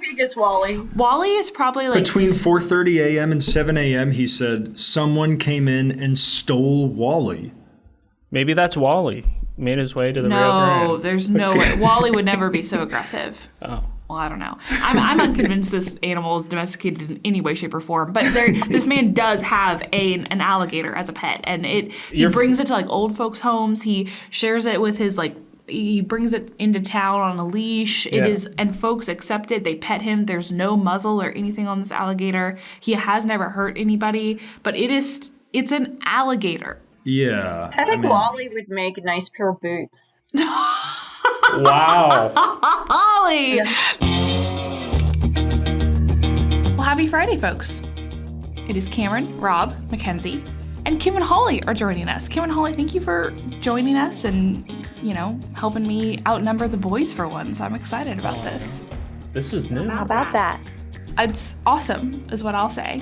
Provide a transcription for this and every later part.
big is Wally? Wally is probably like... Between 4:30 a.m. and 7 a.m., he said, someone came in and stole Wally. Maybe that's Wally. Made his way to the Rio No, Grande. there's no way. Wally would never be so aggressive. Oh. Well, I don't know. I'm unconvinced this animal is domesticated in any way, shape, or form. But this man does have an alligator as a pet, and he brings it to like old folks' homes. He shares it with his he brings it into town on a leash. It is, and folks accept it. They pet him. There's no muzzle or anything on this alligator. He has never hurt anybody, but it's an alligator. Yeah. I think Wally would make a nice pair of boots. Wow. Holly! Yeah. Well, happy Friday, folks. It is Cameron, Rob, Mackenzie, and Kim and Holly are joining us. Kim and Holly, thank you for joining us and, helping me outnumber the boys for once. I'm excited about this. This is new. How about that? It's awesome, is what I'll say.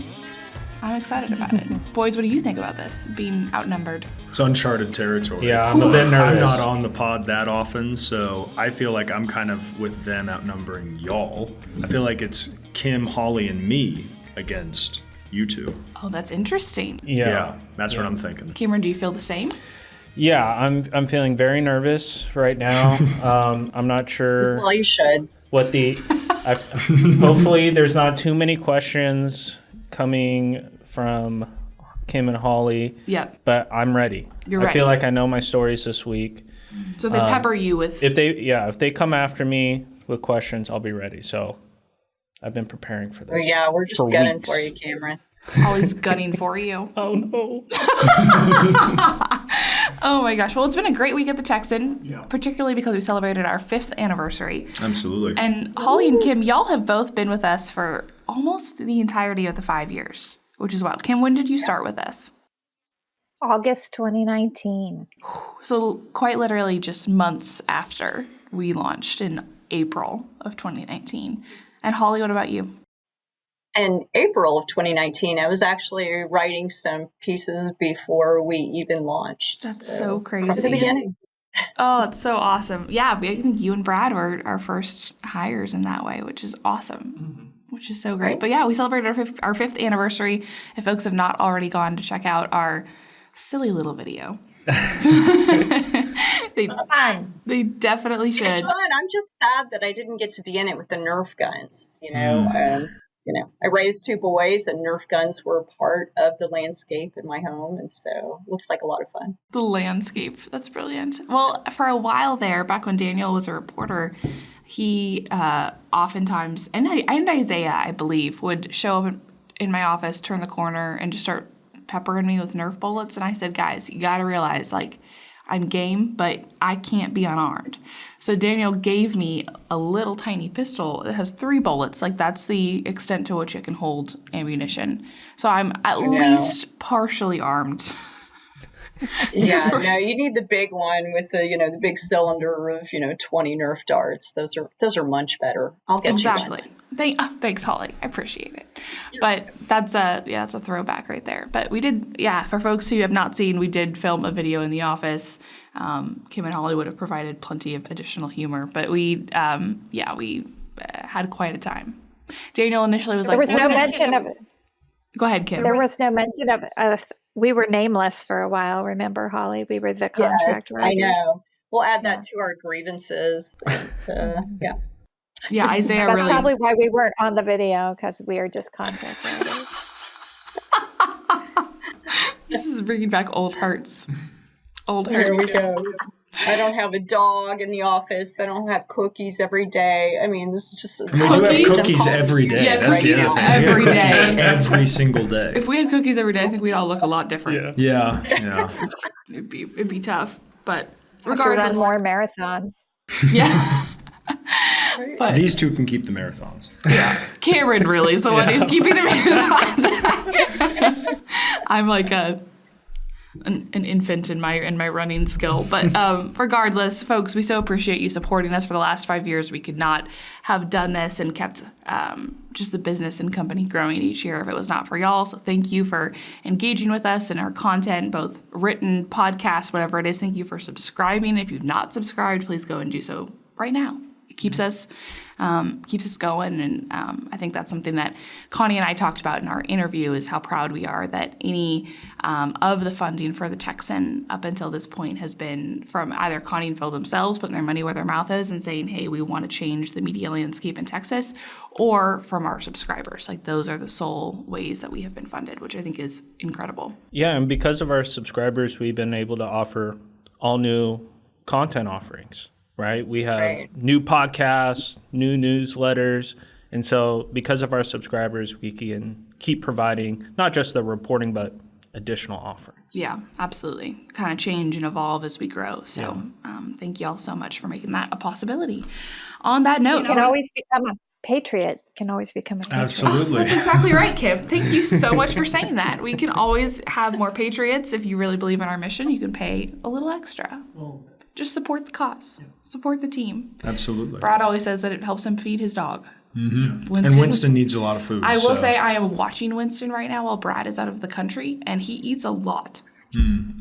I'm excited about it. Boys, what do you think about this, being outnumbered? It's uncharted territory. Yeah, I'm a bit nervous. I'm not on the pod that often, so I feel like I'm kind of with them outnumbering y'all. I feel like it's Kim, Holly, and me against you two. Oh, that's interesting. Yeah, that's what I'm thinking. Cameron, do you feel the same? Yeah, I'm feeling very nervous right now. I'm not sure. Well, you should. What hopefully there's not too many questions coming from Kim and Holly. Yeah. But I'm ready. You're ready. I feel like I know my stories this week. So if they pepper you with... If they come after me with questions, I'll be ready. So I've been preparing for this. Well, yeah, we're just gunning for you, Cameron. Always gunning for you. Oh, no. Oh, my gosh. Well, it's been a great week at the Texan, particularly because we celebrated our 5th anniversary. Absolutely. And Holly and Kim, y'all have both been with us for almost the entirety of the 5 years, which is wild. Kim, when did you start with us? August 2019. So quite literally just months after we launched in April of 2019. And Holly, what about you? In April of 2019, I was actually writing some pieces before we even launched. That's so crazy. From the beginning. Oh, it's so awesome. Yeah, I think you and Brad were our first hires in that way, which is awesome, which is so great. Right. But yeah, we celebrated our 5th anniversary. If folks have not already gone to check out our silly little video, they definitely should. It's fun. I'm just sad that I didn't get to be in it with the Nerf guns. I raised 2 boys, and Nerf guns were part of the landscape in my home, and so it looks like a lot of fun. The landscape. That's brilliant. Well, for a while there, back when Daniel was a reporter, he oftentimes, and Isaiah, I believe, would show up in my office, turn the corner, and just start peppering me with Nerf bullets. And I said, guys, you got to realize, I'm game, but I can't be unarmed. So Daniel gave me a little tiny pistol that has 3 bullets. That's the extent to which it can hold ammunition. So I'm at least partially armed. Yeah, no, you need the big one with the big cylinder of 20 Nerf darts. Those are much better. I'll get exactly. Thanks, Holly. I appreciate it. But that's a throwback right there. But we did, for folks who have not seen, we did film a video in the office. Kim and Holly would have provided plenty of additional humor, but we had quite a time. Daniel initially was there like, was no mention of it. Go ahead, Kim. There was no mention of us. We were nameless for a while. Remember, Holly? We were the contract writers. I know. We'll add that to our grievances. Yeah, Isaiah. That's probably why we weren't on the video, because we are just contract writers. This is bringing back old hurts. Here we go. I don't have a dog in the office. I don't have cookies every day. I mean, this is just... We do have cookies every day. Yeah, that's cookies the other thing. every day. Every single day. If we had cookies every day, I think we'd all look a lot different. Yeah. It'd be tough, but regardless... Have to run more marathons. Yeah. But these two can keep the marathons. Yeah. Cameron really is the one who's keeping the marathons. I'm like an infant in my running skill. But regardless, folks, we so appreciate you supporting us for the last 5 years. We could not have done this and kept just the business and company growing each year if it was not for y'all. So thank you for engaging with us and our content, both written, podcast, whatever it is. Thank you for subscribing. If you've not subscribed, please go and do so right now. keeps us going. And I think that's something that Connie and I talked about in our interview, is how proud we are that any of the funding for the Texan up until this point has been from either Connie and Phil themselves putting their money where their mouth is and saying, hey, we want to change the media landscape in Texas, or from our subscribers. Like, those are the sole ways that we have been funded, which I think is incredible. Yeah, and because of our subscribers, we've been able to offer all new content offerings. Right? We have new podcasts, new newsletters. And so because of our subscribers, we can keep providing not just the reporting, but additional offerings. Yeah, absolutely. Kind of change and evolve as we grow. So thank you all so much for making that a possibility. On that note, You can always become a patriot. Can always become a patriot. Absolutely. That's exactly right, Kim. Thank you so much for saying that. We can always have more patriots. If you really believe in our mission, you can pay a little extra. Just support the cause. Support the team. Absolutely. Brad always says that it helps him feed his dog. Mm-hmm. And Winston needs a lot of food. I will say I am watching Winston right now while Brad is out of the country, and he eats a lot.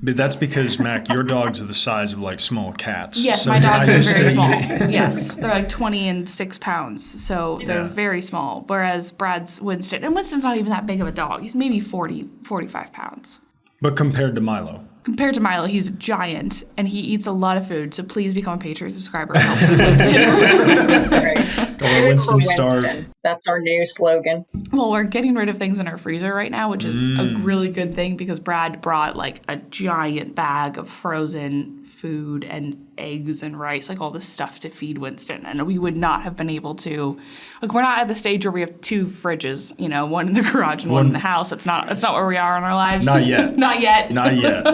But that's because, Mac, your dogs are the size of like small cats. Yes, so my dogs are very small. eating. Yes, they're like 20 and 6 pounds, so they're very small. Whereas Brad's and Winston's not even that big of a dog. He's maybe 40, 45 pounds. But compared to Milo. Compared to Milo, he's a giant, and he eats a lot of food. So please become a Patriot subscriber and help Winston. Right. Don't let Winston starve. That's our new slogan. Well, we're getting rid of things in our freezer right now, which is a really good thing, because Brad brought like a giant bag of frozen food and eggs and rice, like all this stuff to feed Winston. And we would not have been able to, like, we're not at the stage where we have 2 fridges, you know, one in the garage and one in the house. That's not where we are in our lives. Not yet. Not yet. Not yet.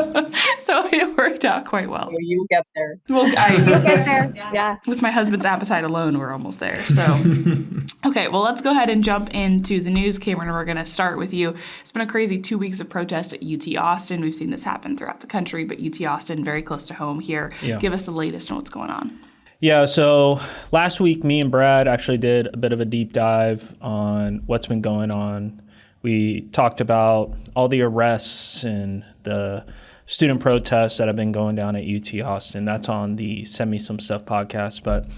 So it worked out quite well. You get there. Well, Get there. Yeah. with my husband's appetite alone, we're almost there. So, okay, well, let's go ahead and jump into the news, Cameron, and we're going to start with you. It's been a crazy 2 weeks of protest at UT Austin. We've seen this happen throughout the country, but UT Austin, very close to home here. Yeah. Give us the latest on what's going on. Yeah, so last week, me and Brad actually did a bit of a deep dive on what's been going on. We talked about all the arrests and the student protests that have been going down at UT Austin. That's on the Send Me Some Stuff podcast. But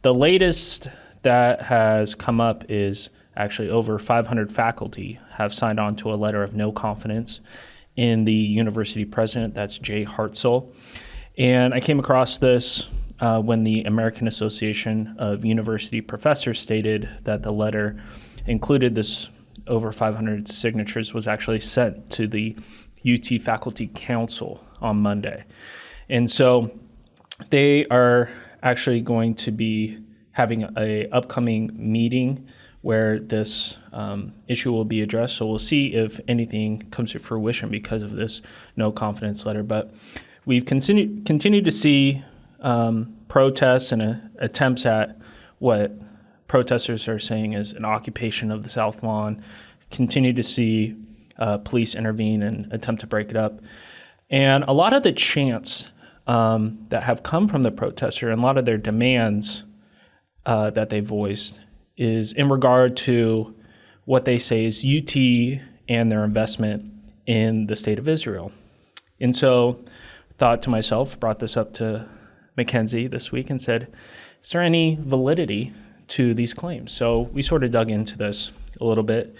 the latest that has come up is actually over 500 faculty have signed on to a letter of no confidence in the university president. That's Jay Hartzell. And I came across this when the American Association of University Professors stated that the letter included this over 500 signatures was actually sent to the UT Faculty Council on Monday. And so they are actually going to be having an upcoming meeting where this issue will be addressed. So we'll see if anything comes to fruition because of this no confidence letter. But we've continued to see protests and attempts at what protesters are saying is an occupation of the South Lawn. Continue to see police intervene and attempt to break it up. And a lot of the chants that have come from the protester and a lot of their demands that they voiced is in regard to what they say is UT and their investment in the state of Israel. And so thought to myself, brought this up to Mackenzie this week and said, is there any validity to these claims? So we sort of dug into this a little bit.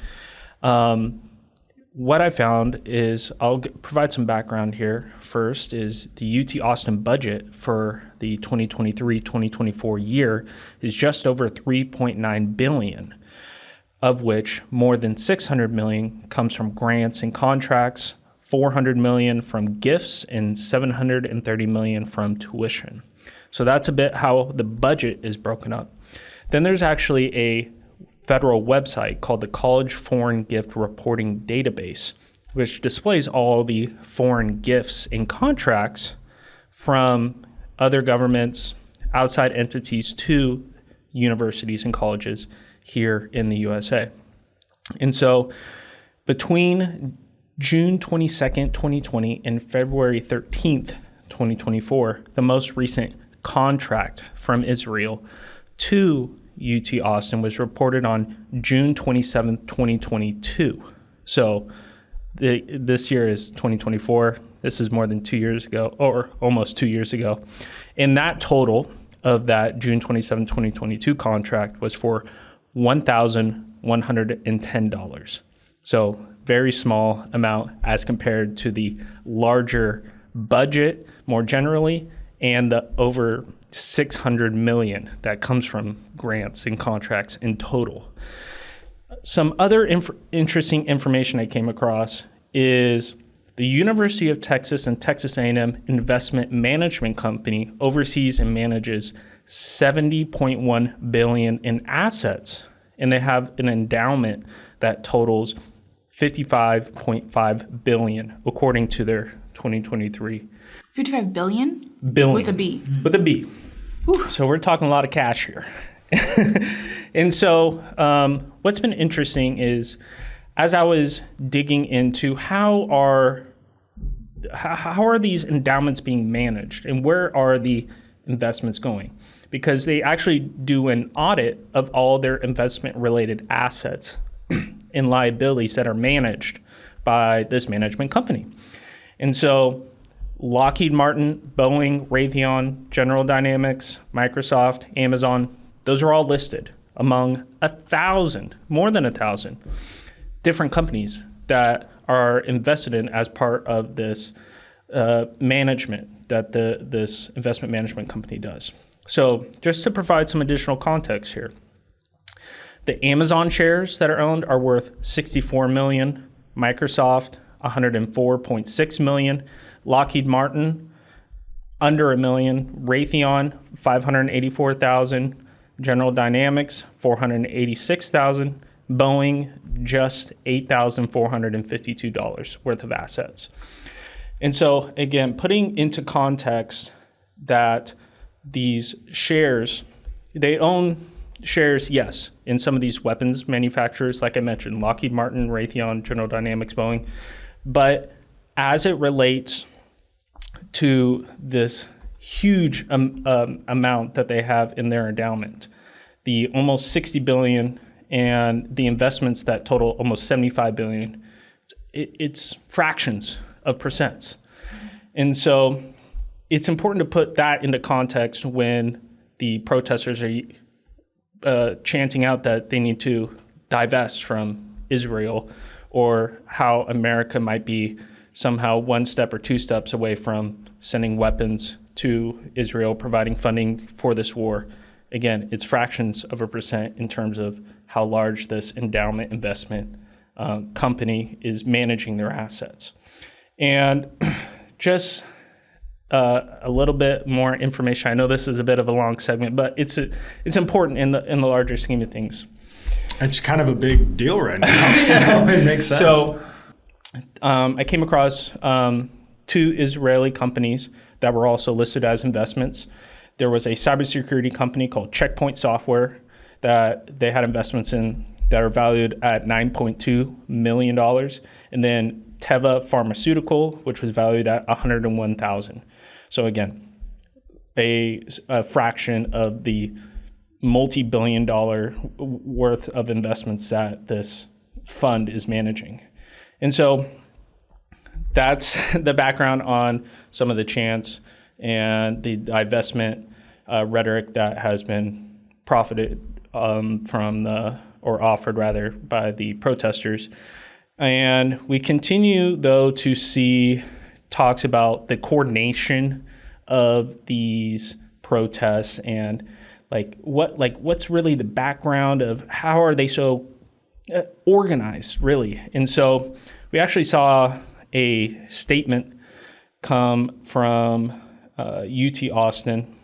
What I found is, I'll provide some background here first, is the UT Austin budget for the 2023-2024 year is just over $3.9 billion, of which more than $600 million comes from grants and contracts, $400 million from gifts, and $730 million from tuition. So that's a bit how the budget is broken up. Then there's actually a federal website called the College Foreign Gift Reporting Database, which displays all the foreign gifts and contracts from other governments, outside entities to universities and colleges here in the USA. And so between June 22nd, 2020 and February 13th, 2024, the most recent contract from Israel to UT Austin was reported on June 27th, 2022. So this year is 2024. This is more than 2 years ago, or almost 2 years ago. And that total of that June 27, 2022 contract was for $1,110. So very small amount as compared to the larger budget more generally and the over $600 million that comes from grants and contracts in total. Some other interesting information I came across is the University of Texas and Texas A&M Investment Management Company oversees and manages $70.1 billion in assets, and they have an endowment that totals $55.5 billion according to their 2023. 55 billion? Billion. With a B. With a B. Whew. So we're talking a lot of cash here. And so what's been interesting is, as I was digging into how are these endowments being managed and where are the investments going? Because they actually do an audit of all their investment-related assets and liabilities that are managed by this management company. And so Lockheed Martin, Boeing, Raytheon, General Dynamics, Microsoft, Amazon, those are all listed among 1,000, more than 1,000 different companies that are invested in as part of this management that this investment management company does. So just to provide some additional context here, the Amazon shares that are owned are worth $64 million, Microsoft $104.6 million, Lockheed Martin under $1 million, Raytheon $584,000, General Dynamics $486,000, Boeing just $8,452 worth of assets. And so again, putting into context that these shares, they own shares, yes, in some of these weapons manufacturers, like I mentioned, Lockheed Martin, Raytheon, General Dynamics, Boeing. But as it relates to this huge amount that they have in their endowment, the almost $60 billion and the investments that total almost $75 billion, it's fractions of percents. And so it's important to put that into context when the protesters are chanting out that they need to divest from Israel, or how America might be somehow one step or two steps away from sending weapons to Israel, providing funding for this war. Again, it's fractions of a percent in terms of how large this endowment investment company is managing their assets. And just a little bit more information. I know this is a bit of a long segment, but it's important in the larger scheme of things. It's kind of a big deal right now, so it makes sense. So I came across two Israeli companies that were also listed as investments. There was a cybersecurity company called Checkpoint Software that they had investments in that are valued at $9.2 million. And then Teva Pharmaceutical, which was valued at $101,000. So again, a fraction of the multi-billion-dollar worth of investments that this fund is managing. And so that's the background on some of the chants and the divestment rhetoric that has been profited offered by the protesters. And we continue, though, to see talks about the coordination of these protests and what's really the background of how are they so organized, really. And so we actually saw a statement come from UT Austin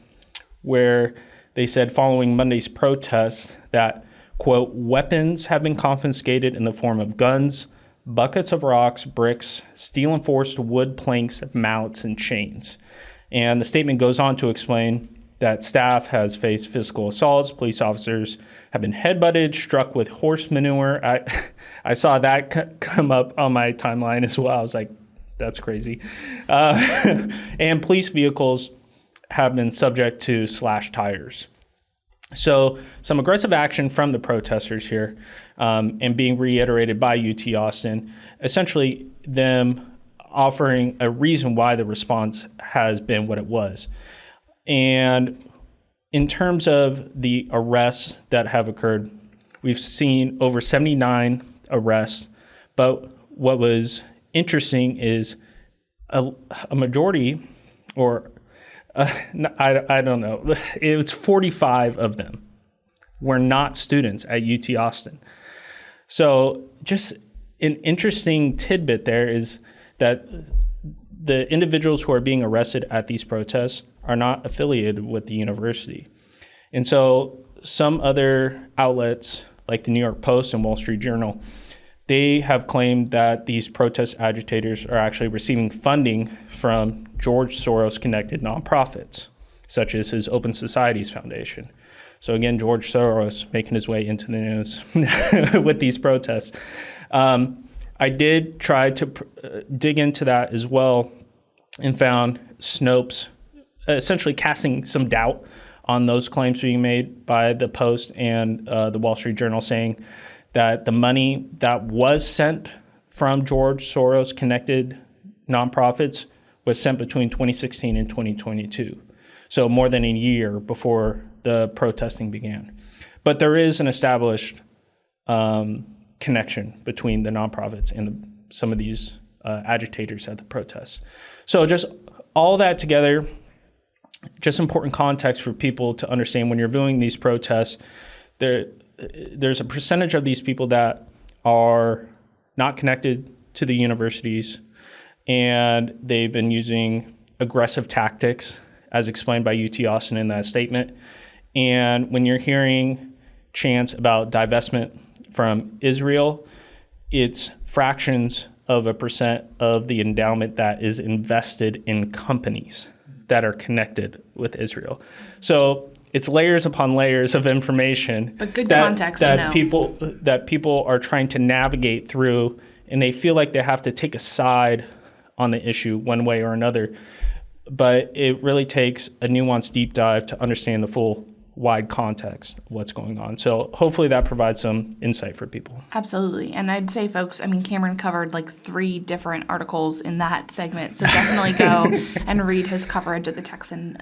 where they said following Monday's protests that, quote, weapons have been confiscated in the form of guns, buckets of rocks, bricks, steel-enforced wood planks, mallets, and chains. And the statement goes on to explain that staff has faced physical assaults. Police officers have been headbutted, struck with horse manure. I saw that come up on my timeline as well. I was like, that's crazy. And police vehicles have been subject to slashed tires. So some aggressive action from the protesters here, and being reiterated by UT Austin, essentially them offering a reason why the response has been what it was. And in terms of the arrests that have occurred, we've seen over 79 arrests. But what was interesting is a majority, or I don't know, it was 45 of them were not students at UT Austin. So just an interesting tidbit there is that the individuals who are being arrested at these protests are not affiliated with the university. And so some other outlets like the New York Post and Wall Street Journal, they have claimed that these protest agitators are actually receiving funding from George Soros-connected nonprofits, such as his Open Societies Foundation. So again, George Soros making his way into the news with these protests. I did try to dig into that as well and found Snopes essentially casting some doubt on those claims being made by the Post and the Wall Street Journal, saying that the money that was sent from George Soros-connected nonprofits was sent between 2016 and 2022. So more than a year before the protesting began. But there is an established connection between the nonprofits and some of these agitators at the protests. So just all that together, just important context for people to understand when you're viewing these protests. There's a percentage of these people that are not connected to the universities, and they've been using aggressive tactics, as explained by UT Austin in that statement. And when you're hearing chants about divestment from Israel, it's fractions of a percent of the endowment that is invested in companies that are connected with Israel. So it's layers upon layers of information, but good context that people are trying to navigate through, and they feel like they have to take a side on the issue one way or another. But it really takes a nuanced deep dive to understand the full wide context of what's going on. So hopefully that provides some insight for people. Absolutely. And I'd say, folks, I mean, Cameron covered like 3 different articles in that segment. So definitely go and read his coverage of the Texan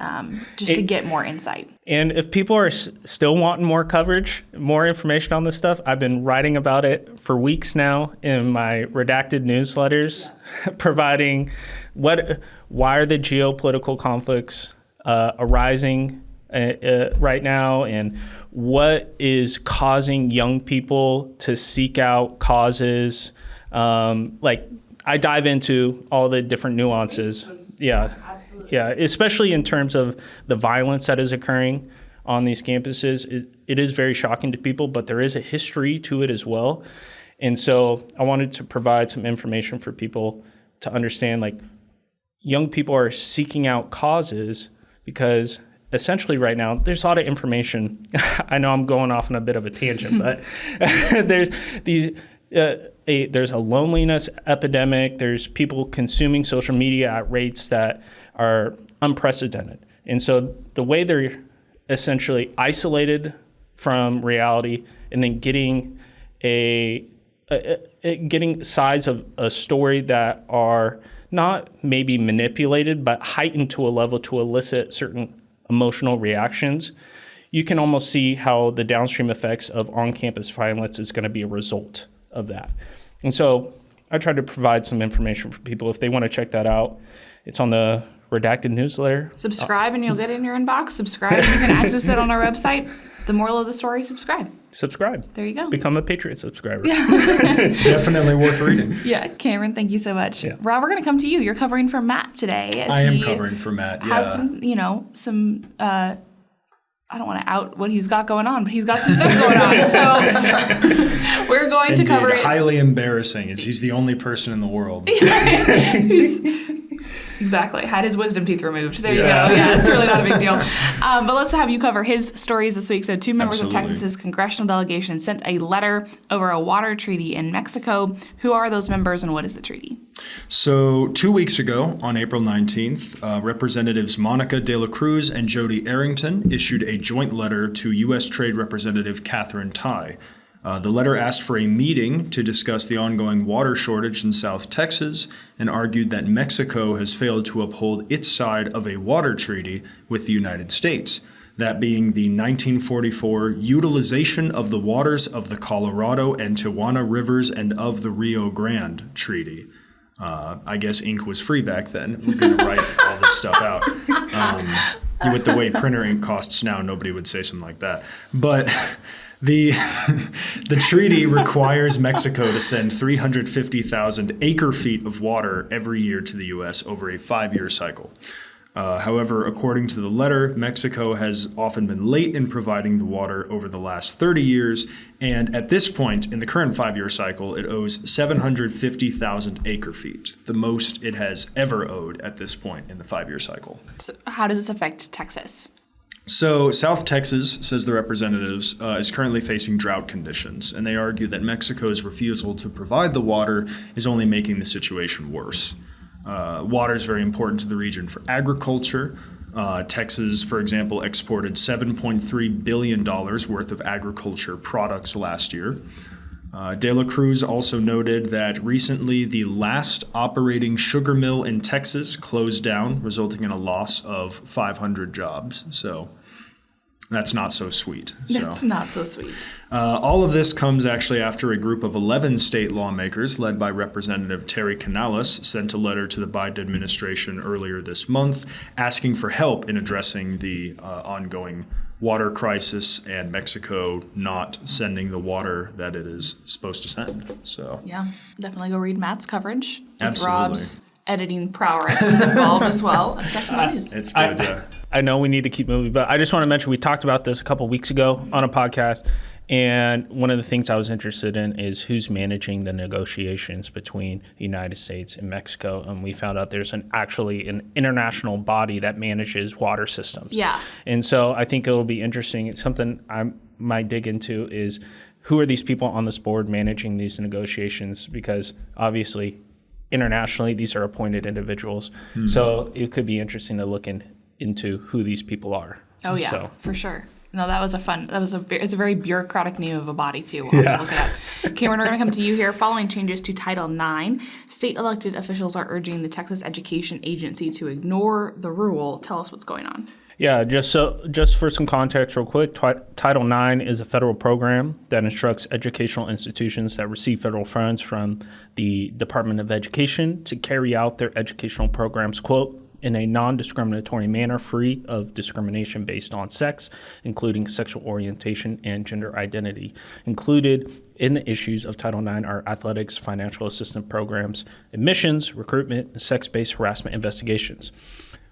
to get more insight. And if people are still wanting more coverage, more information on this stuff, I've been writing about it for weeks now in my redacted newsletters, providing why are the geopolitical conflicts arising right now, and what is causing young people to seek out causes. I dive into all the different nuances. Yeah, absolutely. Yeah, especially in terms of the violence that is occurring on these campuses. It is very shocking to people, but there is a history to it as well. And so I wanted to provide some information for people to understand, like, young people are seeking out causes because essentially right now there's a lot of information. I know I'm going off on a bit of a tangent, but there's a loneliness epidemic. There's people consuming social media at rates that are unprecedented. And so the way they're essentially isolated from reality and then getting sides of a story that are not maybe manipulated, but heightened to a level to elicit certain emotional reactions, you can almost see how the downstream effects of on-campus violence is going to be a result of that. And so I tried to provide some information for people if they want to check that out. It's on the redacted newsletter. Subscribe and you'll get it in your inbox. Subscribe and you can access it on our website. The moral of the story, subscribe. Subscribe. There you go. Become a Patriot subscriber. Yeah. Definitely worth reading. Yeah, Cameron, thank you so much. Yeah. Rob, we're going to come to you. You're covering for Matt today. I am covering for Matt, yeah. Has some I don't want to out what he's got going on, but he's got some stuff going on. So we're going to cover it. Highly embarrassing, as he's the only person in the world. Exactly. Had his wisdom teeth removed. There you go. Yeah, it's really not a big deal. But let's have you cover his stories this week. So 2 members of Texas's congressional delegation sent a letter over a water treaty in Mexico. Who are those members and what is the treaty? So 2 weeks ago, on April 19th, Representatives Monica De La Cruz and Jody Arrington issued a joint letter to U.S. Trade Representative Catherine Tai. The letter asked for a meeting to discuss the ongoing water shortage in South Texas and argued that Mexico has failed to uphold its side of a water treaty with the United States. that being the 1944 Utilization of the Waters of the Colorado and Tijuana Rivers and of the Rio Grande Treaty. I guess ink was free back then. We're going to write all this stuff out. With the way printer ink costs now, nobody would say something like that. But the treaty requires Mexico to send 350,000 acre-feet of water every year to the U.S. over a 5-year cycle. However, according to the letter, Mexico has often been late in providing the water over the last 30 years, and at this point, in the current 5-year cycle, it owes 750,000 acre-feet, the most it has ever owed at this point in the 5-year cycle. So how does this affect Texas? So South Texas, says the representatives, is currently facing drought conditions, and they argue that Mexico's refusal to provide the water is only making the situation worse. Water is very important to the region for agriculture. Texas, for example, exported $7.3 billion worth of agriculture products last year. De la Cruz also noted that recently the last operating sugar mill in Texas closed down, resulting in a loss of 500 jobs. So that's not so sweet. That's not so sweet. All of this comes actually after a group of 11 state lawmakers, led by Representative Terry Canales, sent a letter to the Biden administration earlier this month asking for help in addressing the ongoing water crisis and Mexico not sending the water that it is supposed to send. So yeah, definitely go read Matt's coverage with Absolutely. Rob's editing prowess involved as well. That's news. It's good, yeah. I know we need to keep moving, but I just want to mention we talked about this a couple weeks ago on a podcast, and one of the things I was interested in is who's managing the negotiations between the United States and Mexico, and we found out there's actually an international body that manages water systems. Yeah. And so I think it'll be interesting. It's something I might dig into is who are these people on this board managing these negotiations, because obviously internationally these are appointed individuals. Mm-hmm. So it could be interesting to look into who these people are. Oh yeah, so. For sure. No, it's a very bureaucratic name of a body too. We'll have to look it up. Cameron, we're going to come to you here. Following changes to Title IX, state elected officials are urging the Texas Education Agency to ignore the rule. Tell us what's going on. Yeah, just for some context real quick, Title IX is a federal program that instructs educational institutions that receive federal funds from the Department of Education to carry out their educational programs, quote, in a non-discriminatory manner free of discrimination based on sex, including sexual orientation and gender identity. Included in the issues of Title IX are athletics, financial assistance programs, admissions, recruitment, and sex-based harassment investigations.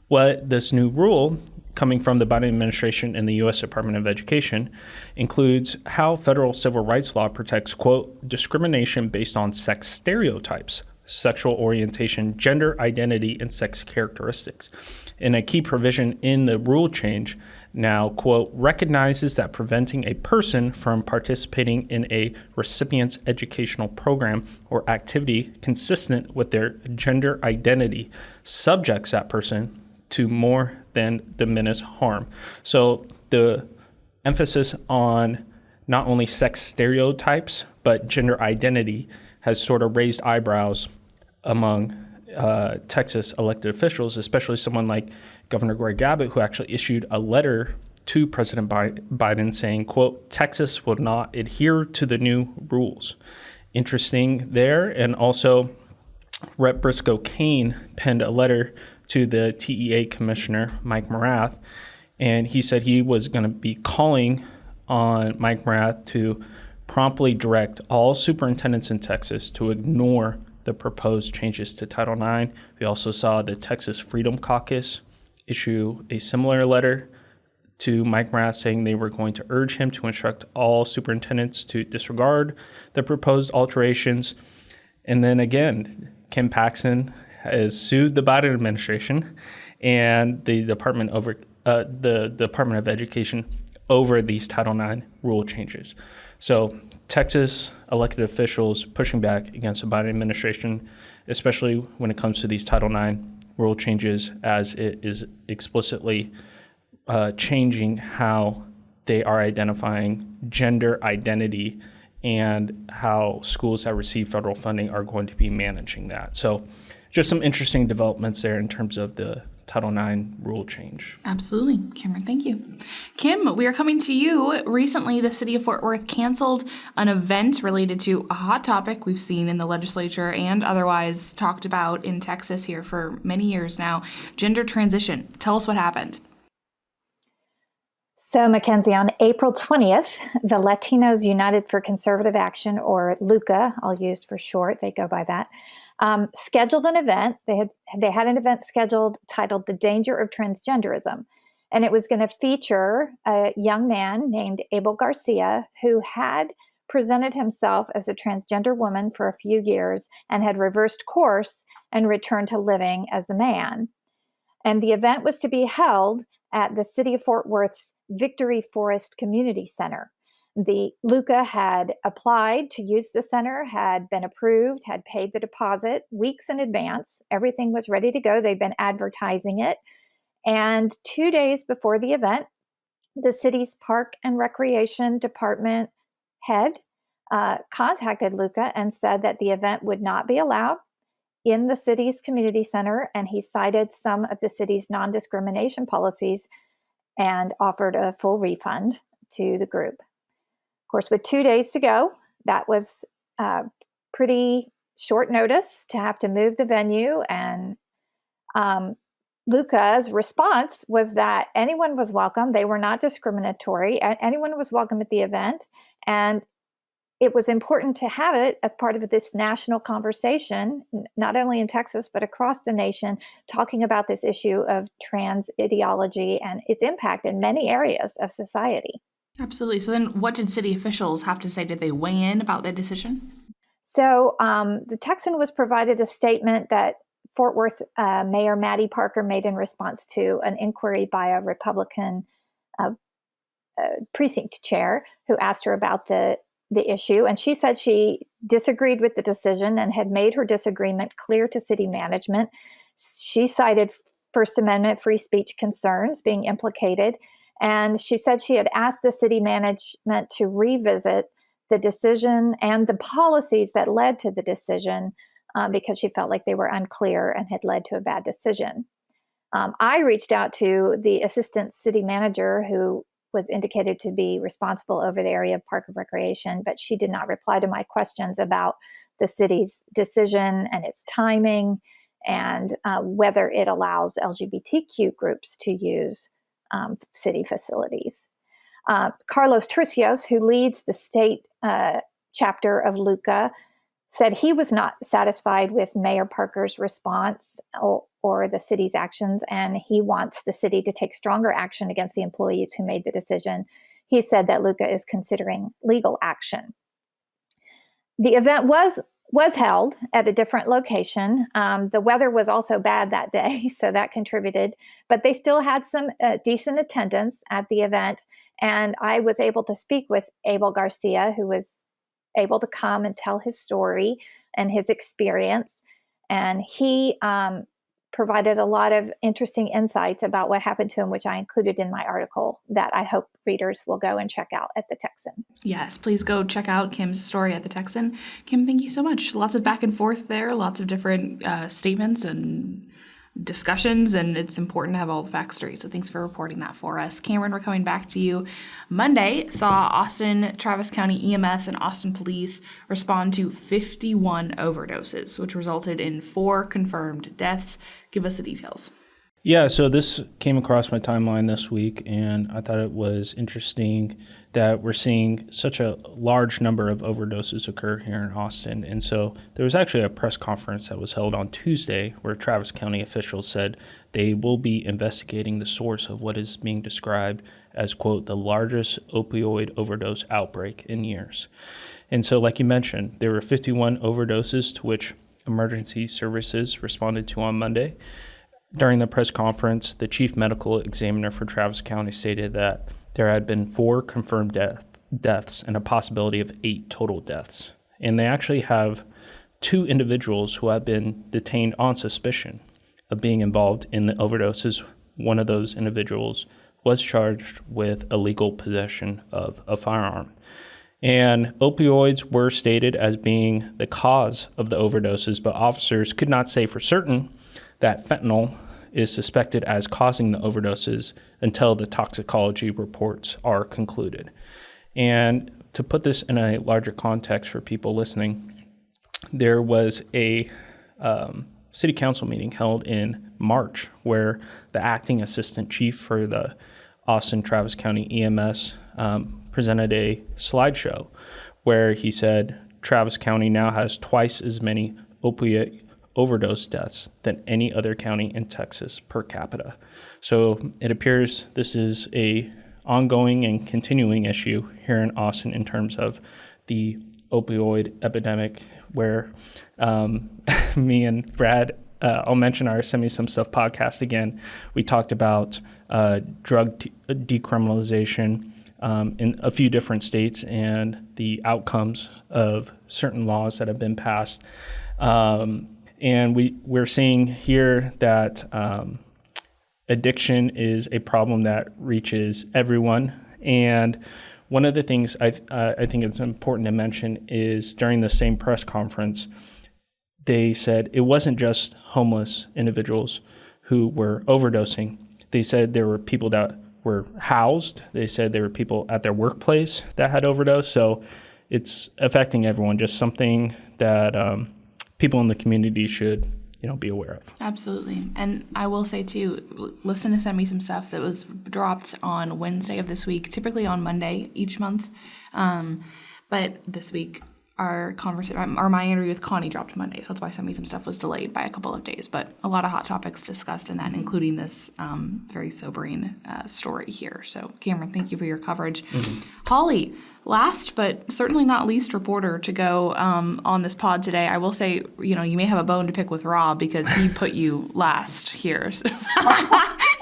What this new rule, coming from the Biden administration and the U.S. Department of Education, includes how federal civil rights law protects, quote, discrimination based on sex stereotypes, sexual orientation, gender identity, and sex characteristics. And a key provision in the rule change now, quote, recognizes that preventing a person from participating in a recipient's educational program or activity consistent with their gender identity subjects that person to more than de minimis harm. So the emphasis on not only sex stereotypes, but gender identity has sort of raised eyebrows among Texas elected officials, especially someone like Governor Greg Abbott, who actually issued a letter to President Biden saying, quote, Texas will not adhere to the new rules. Interesting there. And also, Rep. Briscoe Cain penned a letter to the TEA Commissioner, Mike Morath, and he said he was going to be calling on Mike Morath to promptly direct all superintendents in Texas to ignore the proposed changes to Title IX. We also saw the Texas Freedom Caucus issue a similar letter to Mike Morath saying they were going to urge him to instruct all superintendents to disregard the proposed alterations. And then again, Kim Paxton has sued the Biden administration and the Department of Education over these Title IX rule changes. So Texas elected officials pushing back against the Biden administration, especially when it comes to these Title IX rule changes, as it is explicitly changing how they are identifying gender identity and how schools that receive federal funding are going to be managing that. So just some interesting developments there in terms of the Title IX rule change. Absolutely. Cameron, thank you. Kim, we are coming to you. Recently, the city of Fort Worth canceled an event related to a hot topic we've seen in the legislature and otherwise talked about in Texas here for many years now, gender transition. Tell us what happened. So, Mackenzie, on April 20th, the Latinos United for Conservative Action, or LUCA, I'll use for short, they go by that, scheduled an event. They had an event scheduled titled "The Danger of Transgenderism," and it was going to feature a young man named Abel Garcia who had presented himself as a transgender woman for a few years and had reversed course and returned to living as a man. And the event was to be held at the City of Fort Worth's Victory Forest Community Center. The LUCA had applied to use the center, had been approved, had paid the deposit weeks in advance. Everything was ready to go. They'd been advertising it. And 2 days before the event, the city's Park and Recreation Department head contacted LUCA and said that the event would not be allowed in the city's community center, and he cited some of the city's non-discrimination policies and offered a full refund to the group. Of course, with 2 days to go, that was pretty short notice to have to move the venue, and LUCA's response was that anyone was welcome. They were not discriminatory. Anyone was welcome at the event, and it was important to have it as part of this national conversation, not only in Texas, but across the nation, talking about this issue of trans ideology and its impact in many areas of society. Absolutely. So then what did city officials have to say? Did they weigh in about that decision? So the Texan was provided a statement that Fort Worth Mayor Maddie Parker made in response to an inquiry by a Republican precinct chair who asked her about the issue. And she said she disagreed with the decision and had made her disagreement clear to city management. She cited First Amendment free speech concerns being implicated. And she said she had asked the city management to revisit the decision and the policies that led to the decision because she felt like they were unclear and had led to a bad decision. I reached out to the assistant city manager who was indicated to be responsible over the area of Park and Recreation, but she did not reply to my questions about the city's decision and its timing and whether it allows LGBTQ groups to use city facilities. Carlos Tercios, who leads the state chapter of LUCA, said he was not satisfied with Mayor Parker's response or the city's actions, and he wants the city to take stronger action against the employees who made the decision. He said that LUCA is considering legal action. The event was held at a different location. The weather was also bad that day, so that contributed, but they still had some decent attendance at the event, and I was able to speak with Abel Garcia, who was able to come and tell his story and his experience. And he provided a lot of interesting insights about what happened to him, which I included in my article that I hope readers will go and check out at the Texan. Yes, please go check out Kim's story at the Texan. Kim, thank you so much. Lots of back and forth there, lots of different statements and discussions, and it's important to have all the facts straight. So thanks for reporting that for us. Cameron, we're coming back to you. Monday saw Austin, Travis County EMS and Austin Police respond to 51 overdoses, which resulted in 4 confirmed deaths. Give us the details. Yeah, so this came across my timeline this week, and I thought it was interesting that we're seeing such a large number of overdoses occur here in Austin. And so there was actually a press conference that was held on Tuesday where Travis County officials said they will be investigating the source of what is being described as, quote, the largest opioid overdose outbreak in years. And so, like you mentioned, there were 51 overdoses to which emergency services responded to on Monday. During the press conference, the chief medical examiner for Travis County stated that there had been 4 confirmed deaths and a possibility of 8 total deaths. And they actually have 2 individuals who have been detained on suspicion of being involved in the overdoses. One of those individuals was charged with illegal possession of a firearm. And opioids were stated as being the cause of the overdoses, but officers could not say for certain that fentanyl is suspected as causing the overdoses until the toxicology reports are concluded. And to put this in a larger context for people listening, there was a city council meeting held in March where the acting assistant chief for the Austin Travis County EMS presented a slideshow where he said Travis County now has twice as many opiate overdose deaths than any other county in Texas per capita. So it appears this is a ongoing and continuing issue here in Austin in terms of the opioid epidemic, where me and Brad, I'll mention our Send Me Some Stuff podcast again. We talked about drug decriminalization in a few different states and the outcomes of certain laws that have been passed. And we're seeing here that addiction is a problem that reaches everyone. And one of the things I think it's important to mention is during the same press conference, they said it wasn't just homeless individuals who were overdosing. They said there were people that were housed. They said there were people at their workplace that had overdosed. So it's affecting everyone, just something that people in the community should be aware of. Absolutely. And I will say too, listen to Send Me Some Stuff that was dropped on Wednesday of this week, typically on Monday each month. But this week, my interview with Connie dropped Monday, so that's why Send Me Some Stuff was delayed by a couple of days. But a lot of hot topics discussed in that, including this very sobering story here. So Cameron, thank you for your coverage. Mm-hmm. Holly, last but certainly not least reporter to go on this pod today. I will say, you may have a bone to pick with Rob because he put you last here. So.